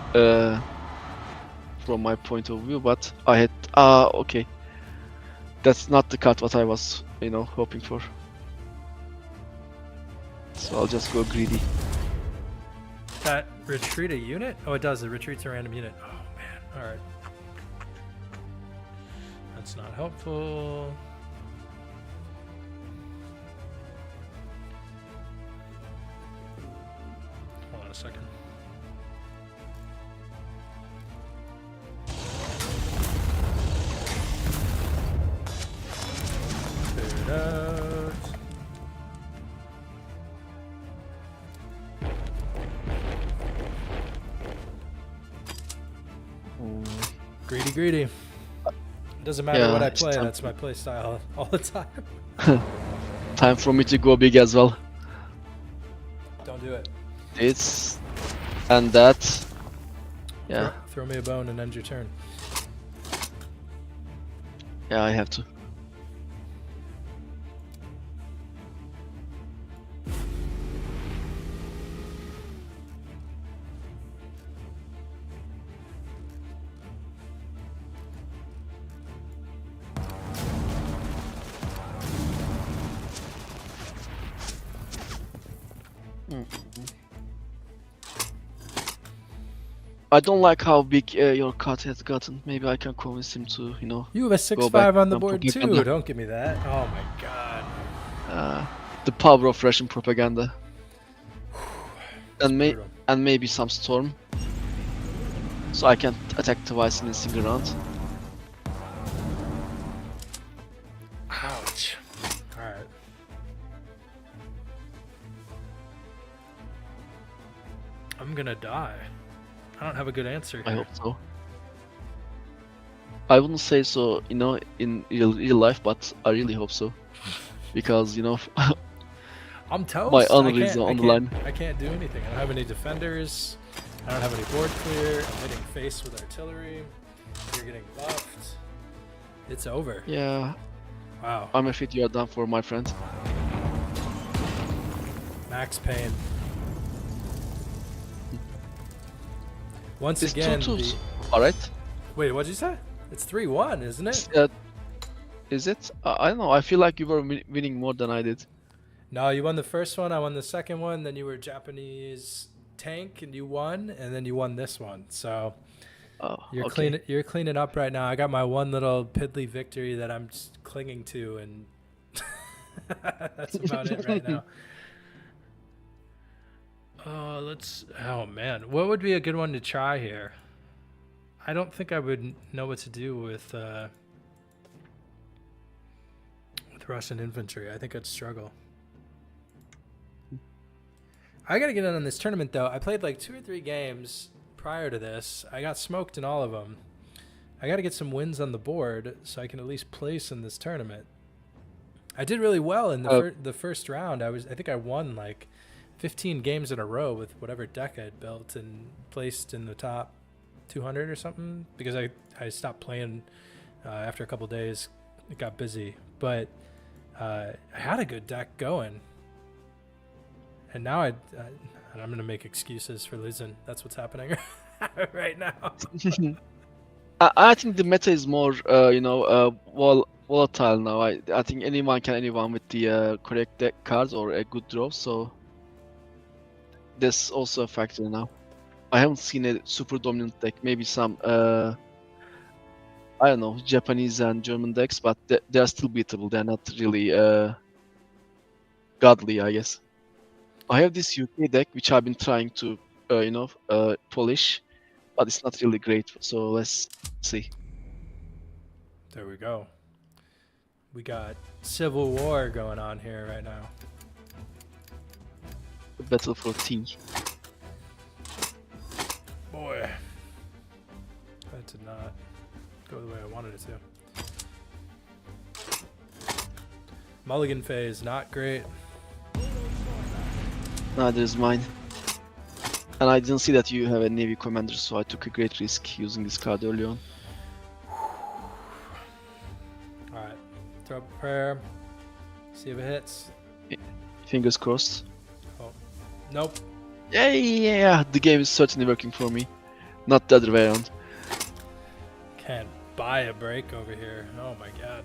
from my point of view, but I had okay. That's not the card what I was, hoping for. So I'll just go greedy. That retreat a unit? Oh, it does. It retreats a random unit. Oh man. All right. That's not helpful. Hold on a second. Clear it out. Greedy, greedy. It doesn't matter Yeah, what I it's play, time. that's my play style all the time. Time for me to go big as well. Don't do it. It's and that. Yeah, Throw me a bone and end your turn. yeah, I have to. I don't like how big your cut has gotten. Maybe I can convince him to, You have a 6-5 back on the on board too. propaganda. Don't give me that. Oh my god. the power of Russian propaganda. And Brutal. maybe some storm. So I can attack twice in a single round. Ouch. Alright. I'm gonna die. I don't have a good answer I here. hope so. I wouldn't say so, in real life, but I really hope so. Because, I'm toast. My honor is on the line. I can't do anything. I don't have any defenders. I don't have any board clear. I'm hitting face with artillery. You're getting buffed. It's over. Yeah. Wow. I'm afraid you are done for, my friend. Max pain. Once It's again, 2-2. Alright. wait, what'd you say? It's 3-1, isn't it? Is it? I don't know. I feel like you were winning more than I did. No, you won the first one. I won the second one. Then you were Japanese tank, and you won, and then you won this one. So you're okay. You're cleaning up right now. I got my one little piddly victory that I'm just clinging to, and that's about it right now. Oh man, what would be a good one to try here? I don't think I would know what to do with Russian infantry. I think I'd struggle. I gotta get in on this tournament though. I played like 2 or 3 games prior to this. I got smoked in all of them. I gotta get some wins on the board so I can at least place in this tournament. I did really well in the first round. I think I won like 15 games in a row with whatever deck I'd built and placed in the top 200 or something because I stopped playing after a couple days. It got busy, but I had a good deck going, and now I'm gonna make excuses for losing. That's what's happening right now. I think the meta is more, volatile now. I think anyone can anyone with the correct deck cards or a good draw. So that's also a factor now. I haven't seen a super dominant deck. Maybe some, I don't know, Japanese and German decks, but they are still beatable. They're not really godly, I guess. I have this UK deck which I've been trying to, polish, but it's not really great. So let's see. There we go. We got civil war going on here right now. The battle for tea. Boy, that did not go the way I wanted it to. Mulligan phase, not great. Neither is mine. And I didn't see that you have a Navy commander, so I took a great risk using this card early on. Alright, throw up a prayer. See if it hits. Fingers crossed. Oh, nope. Yeah, the game is certainly working for me. Not the other way around. Can't buy a break over here. Oh my god.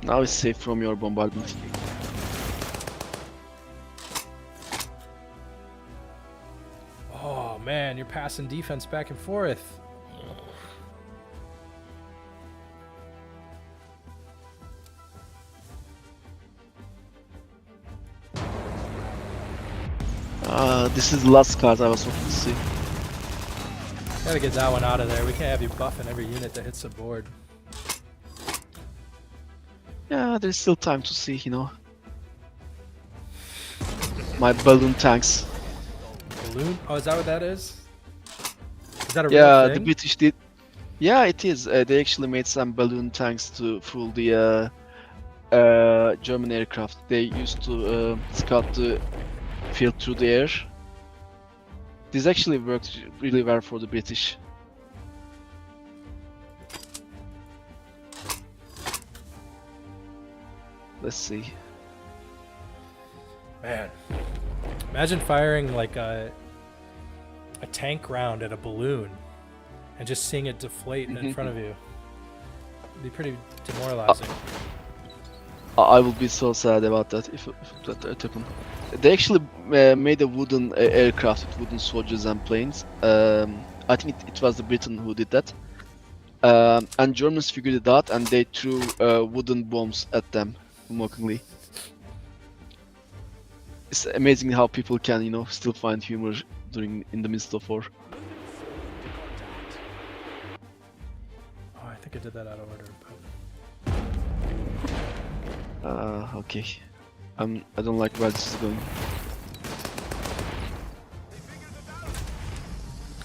Now it's safe from your bombardment. Oh man, you're passing defense back and forth. This is the last card I was hoping to see. Gotta get that one out of there. We can't have you buffing every unit that hits the board. Yeah, there's still time to see, My balloon tanks. Balloon? Oh, is that what that is? Is that a real Yeah, thing? the British did. Yeah, it is. They actually made some balloon tanks to fool the German aircraft. They used to scout the field through the air. This actually worked really well for the British. Let's see. Man, imagine firing like a tank round at a balloon and just seeing it deflate in front of you. It'd be pretty demoralizing. I will be so sad about that if that happened. They actually made a wooden aircraft with wooden soldiers and planes. I think it was the Britain who did that. And Germans figured it out and they threw wooden bombs at them, mockingly. It's amazing how people can, still find humor in the midst of war. Oh, I think I did that out of order. Okay. I don't like where this is going.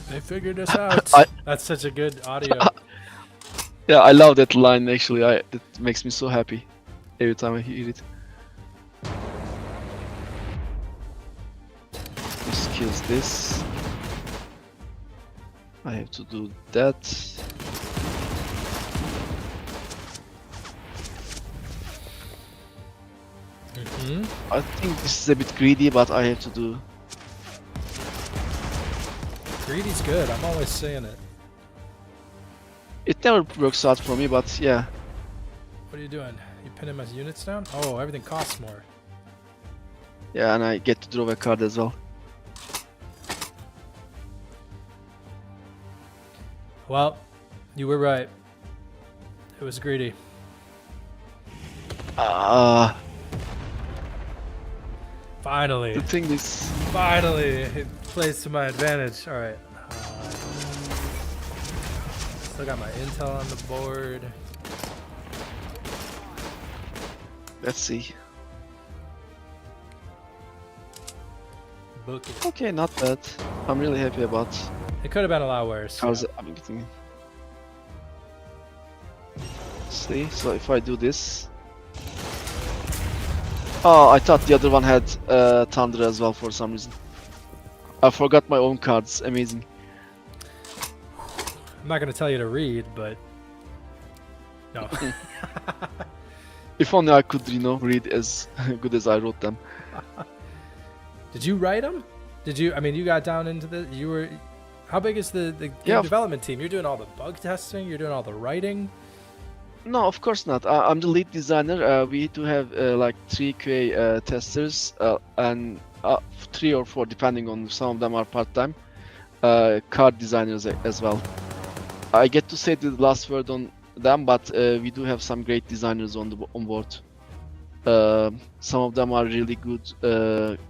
They figured us out. That's such a good audio. Yeah, I love that line actually. That makes me so happy every time I hear it. kills this. I have to do that. I think this is a bit greedy, but I have to do. Greedy's good. I'm always saying it. It never works out for me, but yeah. What are you doing? You pinning my units down? Oh, everything costs more. Yeah, and I get to draw a card as well. Well, you were right. It was greedy. Finally. The thing is, Finally, it plays to my advantage. All right. Still got my intel on the board. let's see. Book it. Okay, not bad. I'm really happy about It could have been a lot worse. how's yeah. it. I'm getting. See, so if I do this. Oh, I thought the other one had Thunder as well for some reason. I forgot my own cards. Amazing. I'm not going to tell you to read, but no. If only I could, read as good as I wrote them. Did you write them? Did you? I mean, you got down into the. You were. How big is the game Yeah. development team? You're doing all the bug testing. You're doing all the writing. No, of course not. I'm the lead designer. We do have like 3 QA testers and 3 or 4, depending on some of them are part-time. Card designers as well. I get to say the last word on them, but we do have some great designers on board. Some of them are really good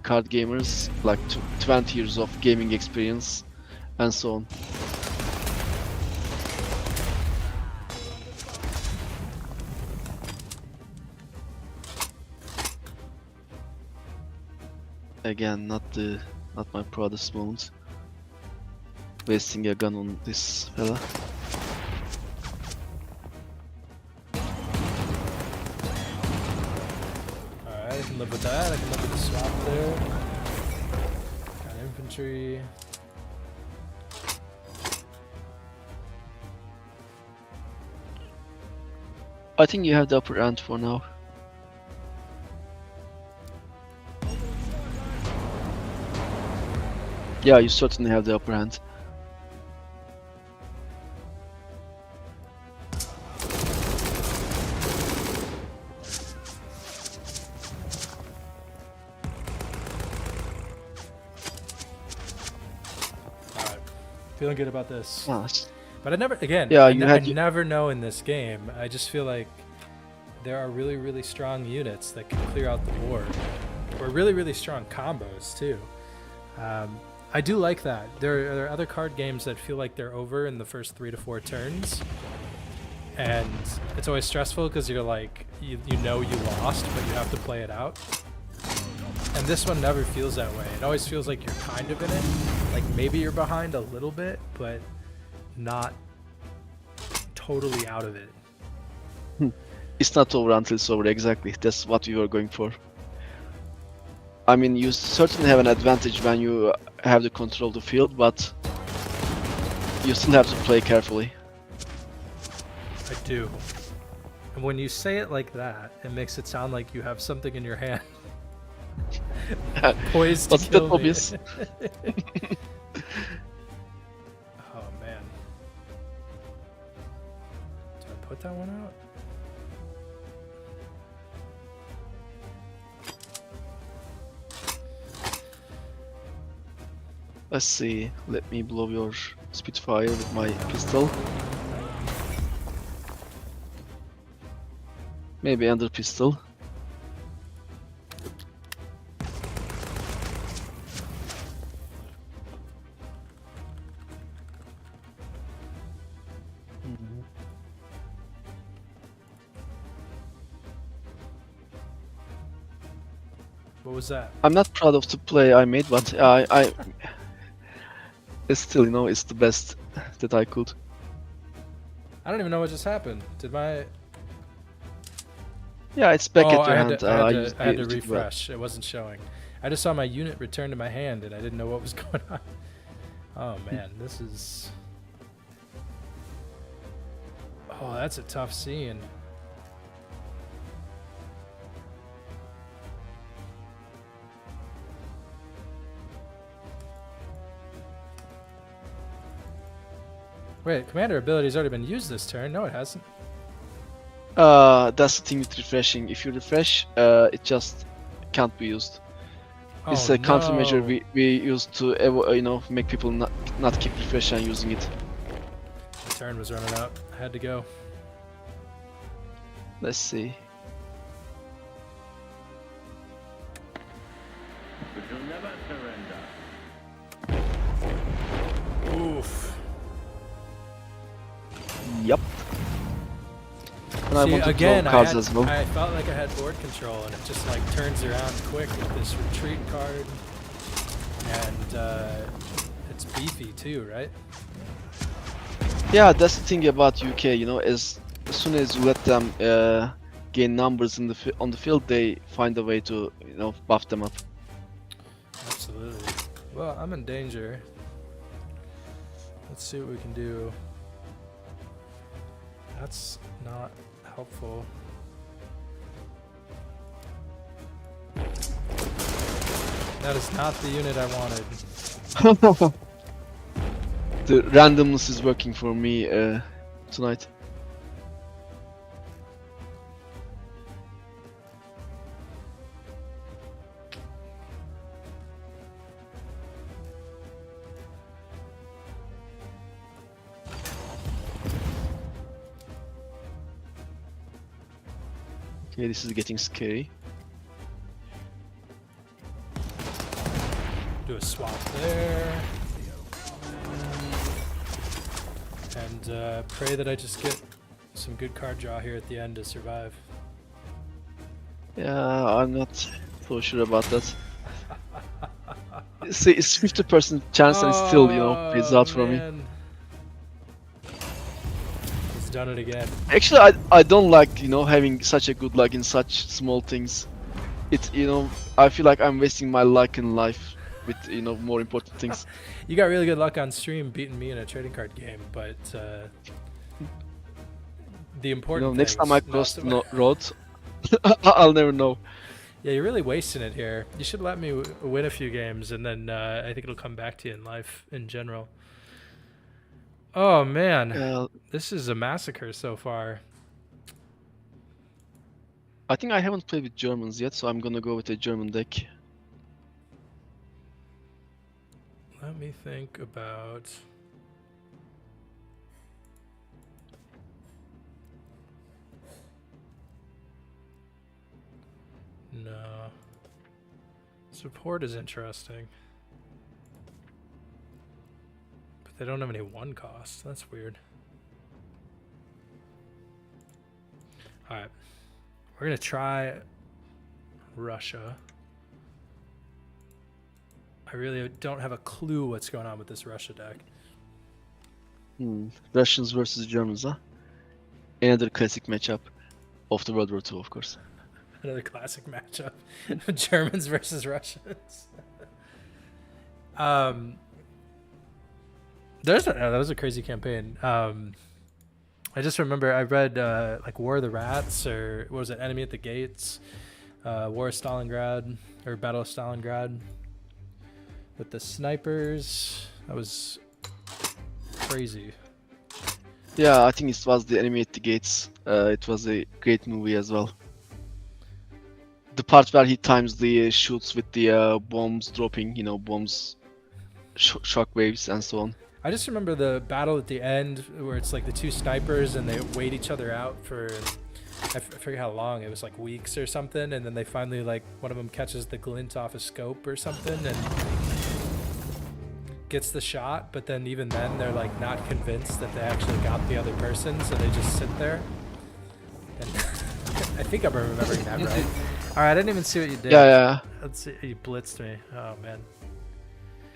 card gamers, like 20 years of gaming experience, and so on. Again, not my proudest moment. Wasting a gun on this fella. Alright, I can live with that. I can live with the swap there. Got infantry. I think you have the upper hand for now. Yeah, you certainly have the upper hand. Alright. Feeling good about this. Nice. But I never, again, Yeah, I you had- never know in this game. I just feel like there are really, really strong units that can clear out the board. Or really, really strong combos, too. I do like that. There are other card games that feel like they're over in the first 3 to 4 turns. And it's always stressful because you're like, you know you lost, but you have to play it out. And this one never feels that way. It always feels like you're kind of in it. Like maybe you're behind a little bit, but not totally out of it. It's not over until it's over, exactly. That's what we were going for. I mean, you certainly have an advantage when you have the control of the field, but you still have to play carefully. I do. And when you say it like that, it makes it sound like you have something in your hand. Poised to Wasn't that kill me. obvious? Oh man. Did I put that one out? Let's see. Let me blow your Spitfire with my pistol. Maybe under pistol. What was that? I'm not proud of the play I made, but it's still, it's the best that I could. I don't even know what just happened. Did my... Yeah, it's back oh, at your I hand. had to, I had to, used I had to it well. refresh. It wasn't showing. I just saw my unit return to my hand and I didn't know what was going on. Oh man, this is... Oh, that's a tough scene. Wait, commander ability's already been used this turn. No, it hasn't. That's the thing with refreshing. If you refresh, it just can't be used. It's Oh, a countermeasure no. we use to make people not keep refreshing and using it. The turn was running out. I had to go. Let's see. We shall never surrender. Oof. Yep. And I See, want to again, draw cards as well. I felt like I had board control, and it just like turns around quick with this retreat card, and it's beefy too, right? Yeah, that's the thing about UK. As soon as you let them gain numbers on the field, they find a way to buff them up. Absolutely. Well, I'm in danger. Let's see what we can do. That's not helpful. That is not the unit I wanted. The randomness is working for me tonight. Okay, this is getting scary. Do a swap there. And pray that I just get some good card draw here at the end to survive. Yeah, I'm not so sure about that. See, it's 50% chance and it still, pays out for me. He's done it again. Actually, I don't like, having such a good luck in such small things. It's, I feel like I'm wasting my luck in life with, more important things. You got really good luck on stream beating me in a trading card game, but the important Next things, time I cross the road, I'll never know. Yeah, you're really wasting it here. You should let me win a few games, and then I think it'll come back to you in life in general. Oh man, this is a massacre so far. I think I haven't played with Germans yet, so I'm gonna go with a German deck. Let me think about... No. Support is interesting. But they don't have any one cost. That's weird. Alright. We're gonna try Russia. I really don't have a clue what's going on with this Russia deck. Russians versus Germans, huh? Another classic matchup of the World War II, of course. Another classic matchup. Germans versus Russians. That was a crazy campaign. I just remember I read like War of the Rats, or what was it, Enemy at the Gates, War of Stalingrad, or Battle of Stalingrad, with the snipers. That was crazy. Yeah, I think it was the Enemy at the Gates. It was a great movie as well. The part where he times the shoots with the bombs dropping, bombs, shock waves, and so on. I just remember the battle at the end where it's like the two snipers and they wait each other out for, I forget how long, it was like weeks or something, and then they finally, like, one of them catches the glint off a scope or something and gets the shot, but then even then they're like not convinced that they actually got the other person, so they just sit there. And I think I'm remembering that right. Alright, I didn't even see what you did. Yeah. Let's see, you blitzed me. Oh man.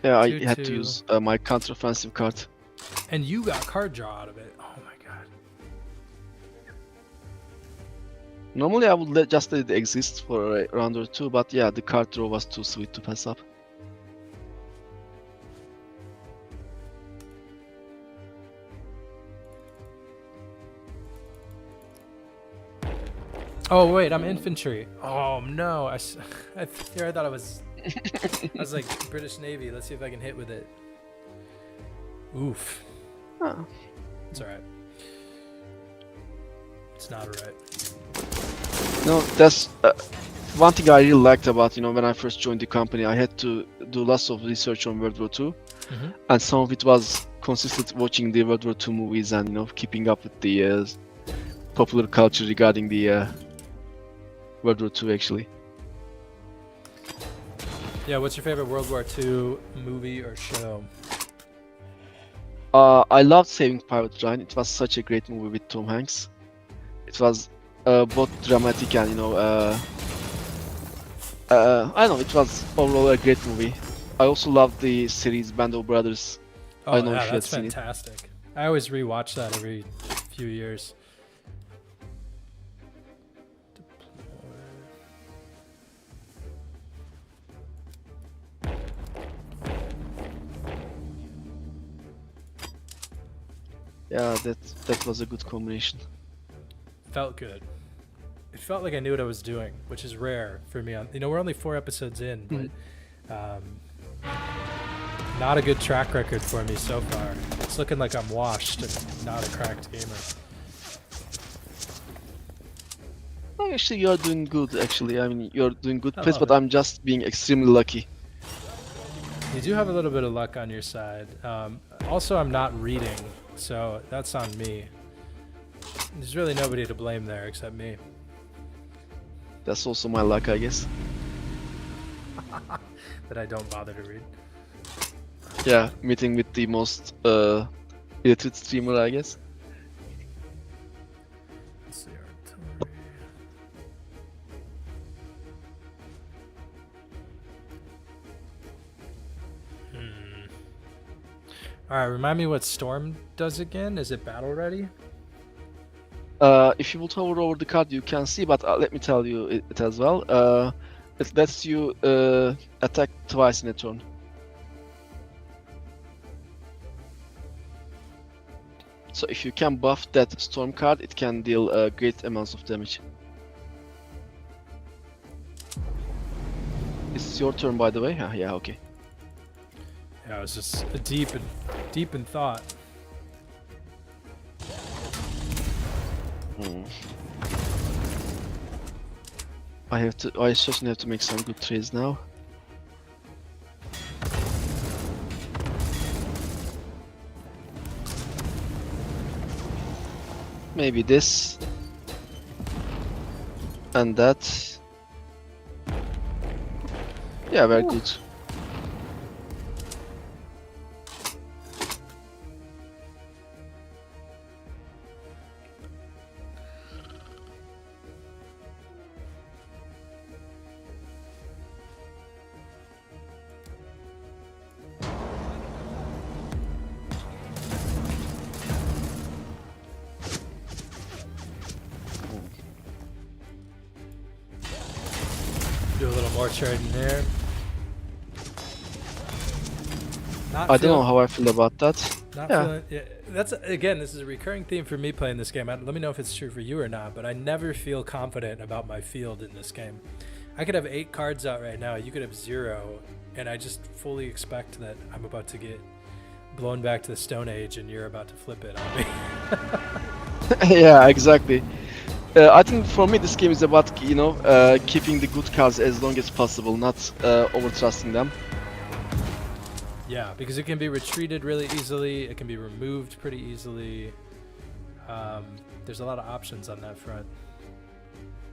Yeah, I had to use my counter-offensive card. And you got card draw out of it. Oh my god. Normally, I would just let it exist for a round or two, but yeah, the card draw was too sweet to pass up. Oh wait, I'm infantry. Oh no, I thought I was like British Navy. Let's see if I can hit with it. Oof. Oh. It's alright. It's not alright. No, that's one thing I really liked about, when I first joined the company. I had to do lots of research on World War II, and some of it was consistent watching the World War II movies and keeping up with the popular culture regarding the World War II actually. Yeah, what's your favorite World War II movie or show? I loved Saving Private Ryan. It was such a great movie with Tom Hanks. It was both dramatic and I don't know, it was overall a great movie. I also loved the series Band of Brothers. Oh, I don't know yeah, if you had that's seen it. fantastic. I always rewatch that every few years. Yeah, that was a good combination. Felt good. It felt like I knew what I was doing, which is rare for me. We're only 4 episodes in, but not a good track record for me so far. It's looking like I'm washed and not a cracked gamer. Oh, actually, you're doing good. Actually, I mean, you're doing good I plays, love but it. I'm just being extremely lucky. You do have a little bit of luck on your side. Also, I'm not reading, so that's on me. There's really nobody to blame there except me. That's also my luck, I guess. That I don't bother to read. Yeah, meeting with the most illiterate streamer, I guess. Let's see, artillery. Alright, remind me what Storm does again? Is it battle ready? If you would hover over the card, you can see, but let me tell you it as well. It lets you attack twice in a turn. So if you can buff that Storm card, it can deal great amounts of damage. It's your turn, by the way. Yeah, okay. Yeah, I was just deep in thought. I certainly have to make some good trades now. Maybe this. And that. Yeah, very good. Do a little more trading here. I don't know how I feel about that. Yeah, that's again. This is a recurring theme for me playing this game. Let me know if it's true for you or not. But I never feel confident about my field in this game. I could have 8 cards out right now. You could have 0, and I just fully expect that I'm about to get blown back to the Stone Age, and you're about to flip it on me. Yeah, exactly. I think for me this game is about keeping the good cards as long as possible, not over trusting them. Yeah, because it can be retreated really easily. It can be removed pretty easily. There's a lot of options on that front.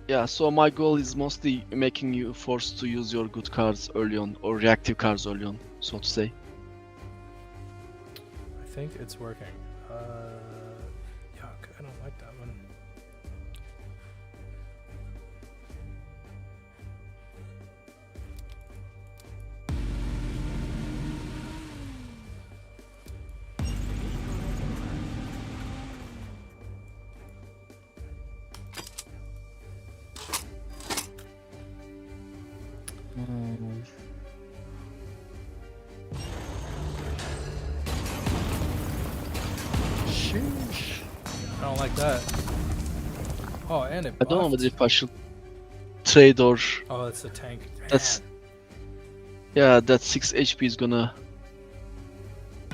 Yeah, so my goal is mostly making you forced to use your good cards early on, or reactive cards early on, so to say. I think it's working. Yuck, I don't like that one. Mm. Sheesh. I don't like that. Oh, and it I don't know buffed. whether if I should trade or Oh, it's a tank. that's Man. yeah, that 6 HP is gonna.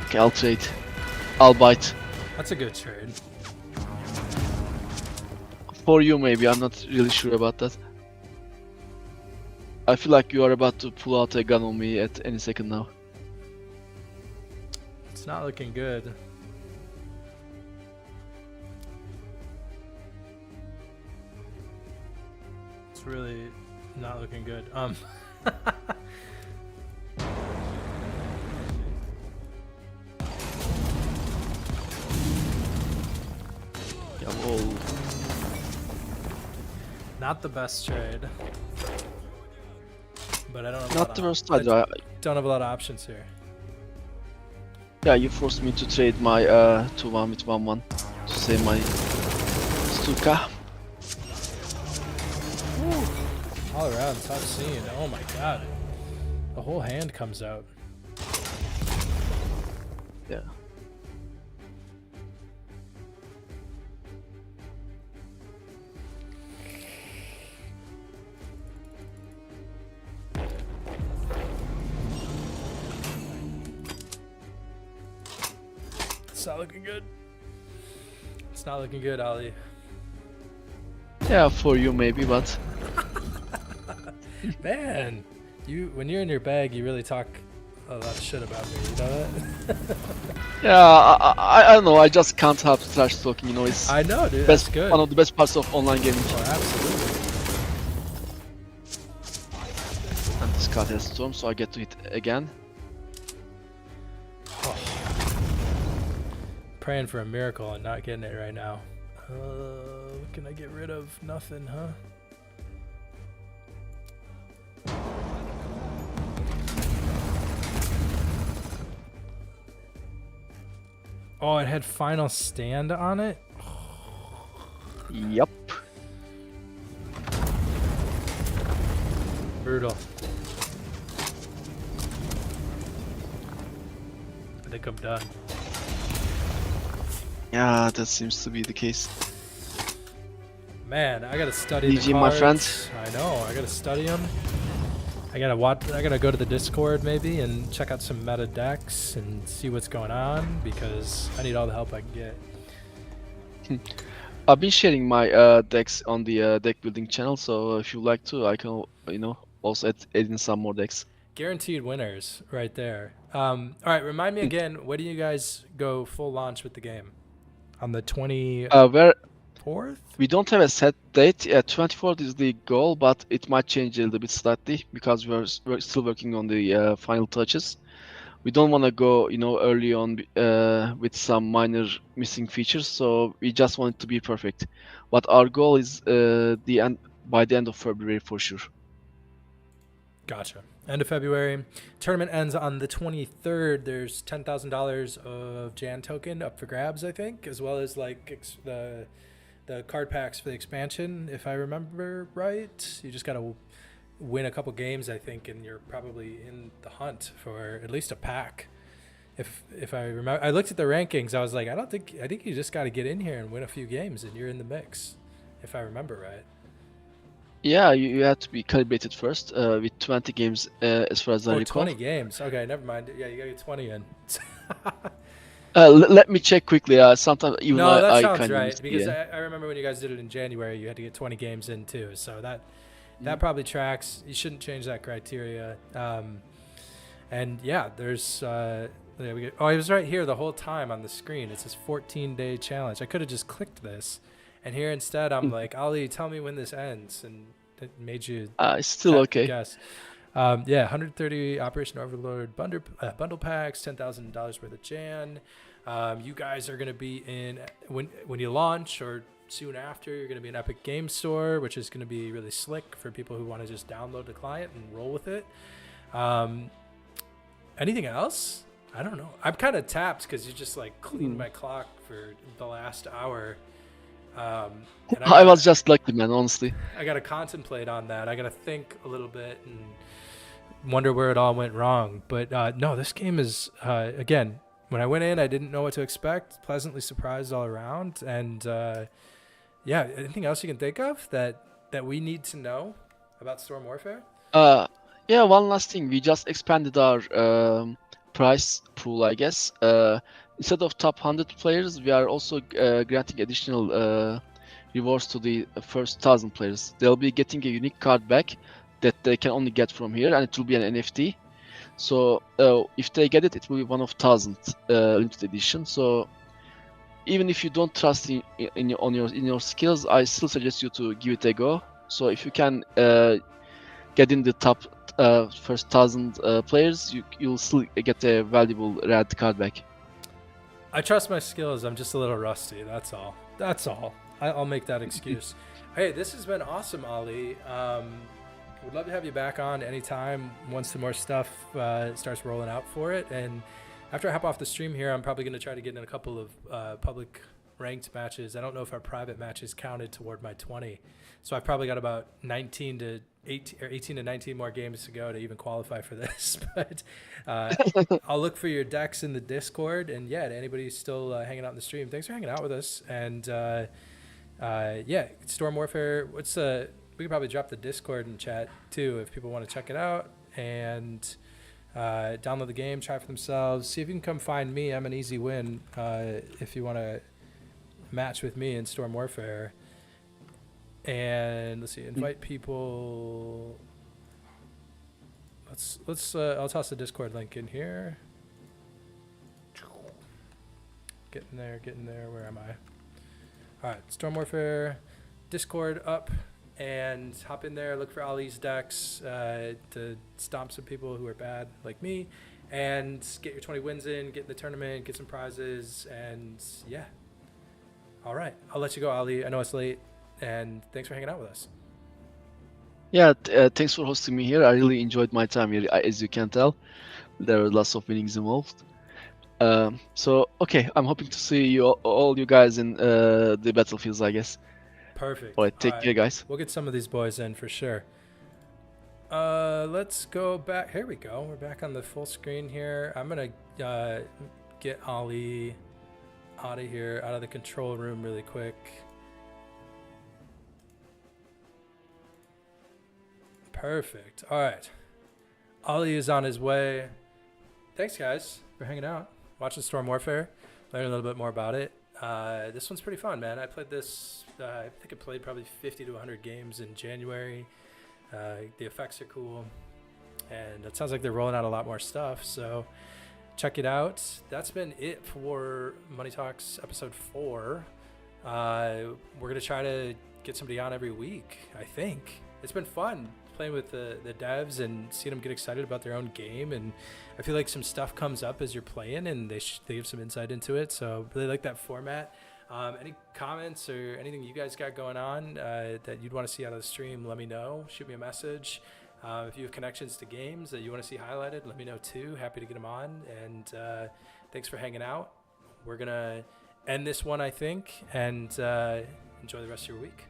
Okay, I'll trade. I'll bite. That's a good trade. For you, maybe. I'm not really sure about that. I feel like you are about to pull out a gun on me at any second now. It's not looking good. It's really not looking good. Jawohl. Not the best trade. But I don't have Not the worst I either. don't have a lot of options here. Yeah, you forced me to trade my 2-1 with 1-1 to save my Stuka. All around, tough scene. Oh my god. The whole hand comes out. Yeah. It's not looking good. It's not looking good, Ali. Yeah, for you maybe, but Man, when you're in your bag, you really talk a lot of shit about me. You know that? yeah, I don't know. I just can't help trash talking. You know, it's I know, dude. best, That's good. one of the best parts of online gaming. Oh, absolutely. And this card has storm, so I get to hit again. Oh. Praying for a miracle and not getting it right now. What can I get rid of? Nothing, huh? Oh, it had final stand on it? Yup. Brutal. I think I'm done. Yeah, that seems to be the case. Man, I gotta study the GG, my cards. friend. I know, I gotta study them. I gotta watch. I gotta go to the Discord maybe and check out some meta decks and see what's going on because I need all the help I can get. I've been sharing my decks on the deck building channel, so if you like to, I can, also add in some more decks. Guaranteed winners right there. All right, remind me again. When do you guys go full launch with the game? On the 24th? Where we don't have a set date. 24th is the goal, but it might change a little bit slightly because we're still working on the final touches. We don't want to go, early on with some minor missing features, so we just want it to be perfect. But our goal is the end by the end of February for sure. Gotcha. End of February. Tournament ends on the 23rd. There's $10,000 of Jan token up for grabs, I think, as well as like the card packs for the expansion, if I remember right. You just got to win a couple games, I think, and you're probably in the hunt for at least a pack. If I remember, I looked at the rankings. I was like, I think you just got to get in here and win a few games, and you're in the mix, if I remember right. Yeah, you have to be calibrated first with 20 games as far as I recall. 20 games. Okay, never mind. Yeah, you got to get 20 in. Let me check quickly. Sometimes even No, that I sounds kind of right missed, because yeah. I remember when you guys did it in January, you had to get 20 games in too. So that probably tracks. You shouldn't change that criteria. And yeah, there's there we go. Oh, it was right here the whole time on the screen. It says 14-day challenge. I could have just clicked this, and here instead I'm like, Ali, tell me when this ends, and it made you. It's still okay. Guess. Yeah, 130 Operation Overlord bundle packs, $10,000 worth of Jan. You guys are going to be in when you launch or soon after. You're going to be in Epic Game Store, which is going to be really slick for people who want to just download the client and roll with it. Anything else? I don't know. I'm kind of tapped because you just like cleaned my clock for the last hour. And I was just lucky, man, honestly. I got to contemplate on that. I got to think a little bit and wonder where it all went wrong. But no, this game is, again, when I went in, I didn't know what to expect. Pleasantly surprised all around. And yeah, anything else you can think of that we need to know about Storm Warfare? Yeah, one last thing. We just expanded our price pool, I guess. Instead of top 100 players, we are also granting additional rewards to the first 1,000 players. They'll be getting a unique card back that they can only get from here, and it will be an NFT. So if they get it, it will be one of 1,000 limited edition. So even if you don't trust in your skills, I still suggest you to give it a go. So if you can get in the top first 1,000 players, you'll still get a valuable red card back. I trust my skills. I'm just a little rusty. That's all. I'll make that excuse. Hey, this has been awesome, Ali. Would love to have you back on anytime once the more stuff starts rolling out for it. And after I hop off the stream here, I'm probably going to try to get in a couple of public ranked matches. I don't know if our private matches counted toward my 20. So I've probably got about 18 to 19 more games to go to even qualify for this. But I'll look for your decks in the Discord. And yeah, to anybody who's still hanging out in the stream, thanks for hanging out with us. And yeah, Storm Warfare. We could probably drop the Discord in chat too if people want to check it out and download the game, try it for themselves. See if you can come find me. I'm an easy win if you want to match with me in Storm Warfare. And let's see, invite people. Let's I'll toss the Discord link in here. Getting there. Where am I? All right, Storm Warfare, Discord up, and hop in there. Look for Ali's decks to stomp some people who are bad like me, and get your 20 wins in, get in the tournament, get some prizes, and yeah. All right, I'll let you go, Ali. I know it's late, and thanks for hanging out with us. Yeah, thanks for hosting me here. I really enjoyed my time here, as you can tell. There were lots of winnings involved. So, okay, I'm hoping to see you all you guys in the battlefields, I guess. Perfect. All right, take care, guys. We'll get some of these boys in for sure. Let's go back. Here we go. We're back on the full screen here. I'm going to get Ali out of here, out of the control room really quick. Perfect. All right. Ali is on his way. Thanks, guys, for hanging out, watching Storm Warfare, learning a little bit more about it. This one's pretty fun, man. I played this, I think I played probably 50 to 100 games in January. The effects are cool, and it sounds like they're rolling out a lot more stuff, so check it out. That's been it for Money Talks episode 4. We're going to try to get somebody on every week, I think. It's been fun playing with the devs and seeing them get excited about their own game, and I feel like some stuff comes up as you're playing and they give some insight into it, so really like that format. Any comments or anything you guys got going on that you'd want to see out of the stream, let me know. Shoot me a message. If you have connections to games that you want to see highlighted, let me know too. Happy to get them on. And thanks for hanging out. We're going to end this one, I think, and enjoy the rest of your week.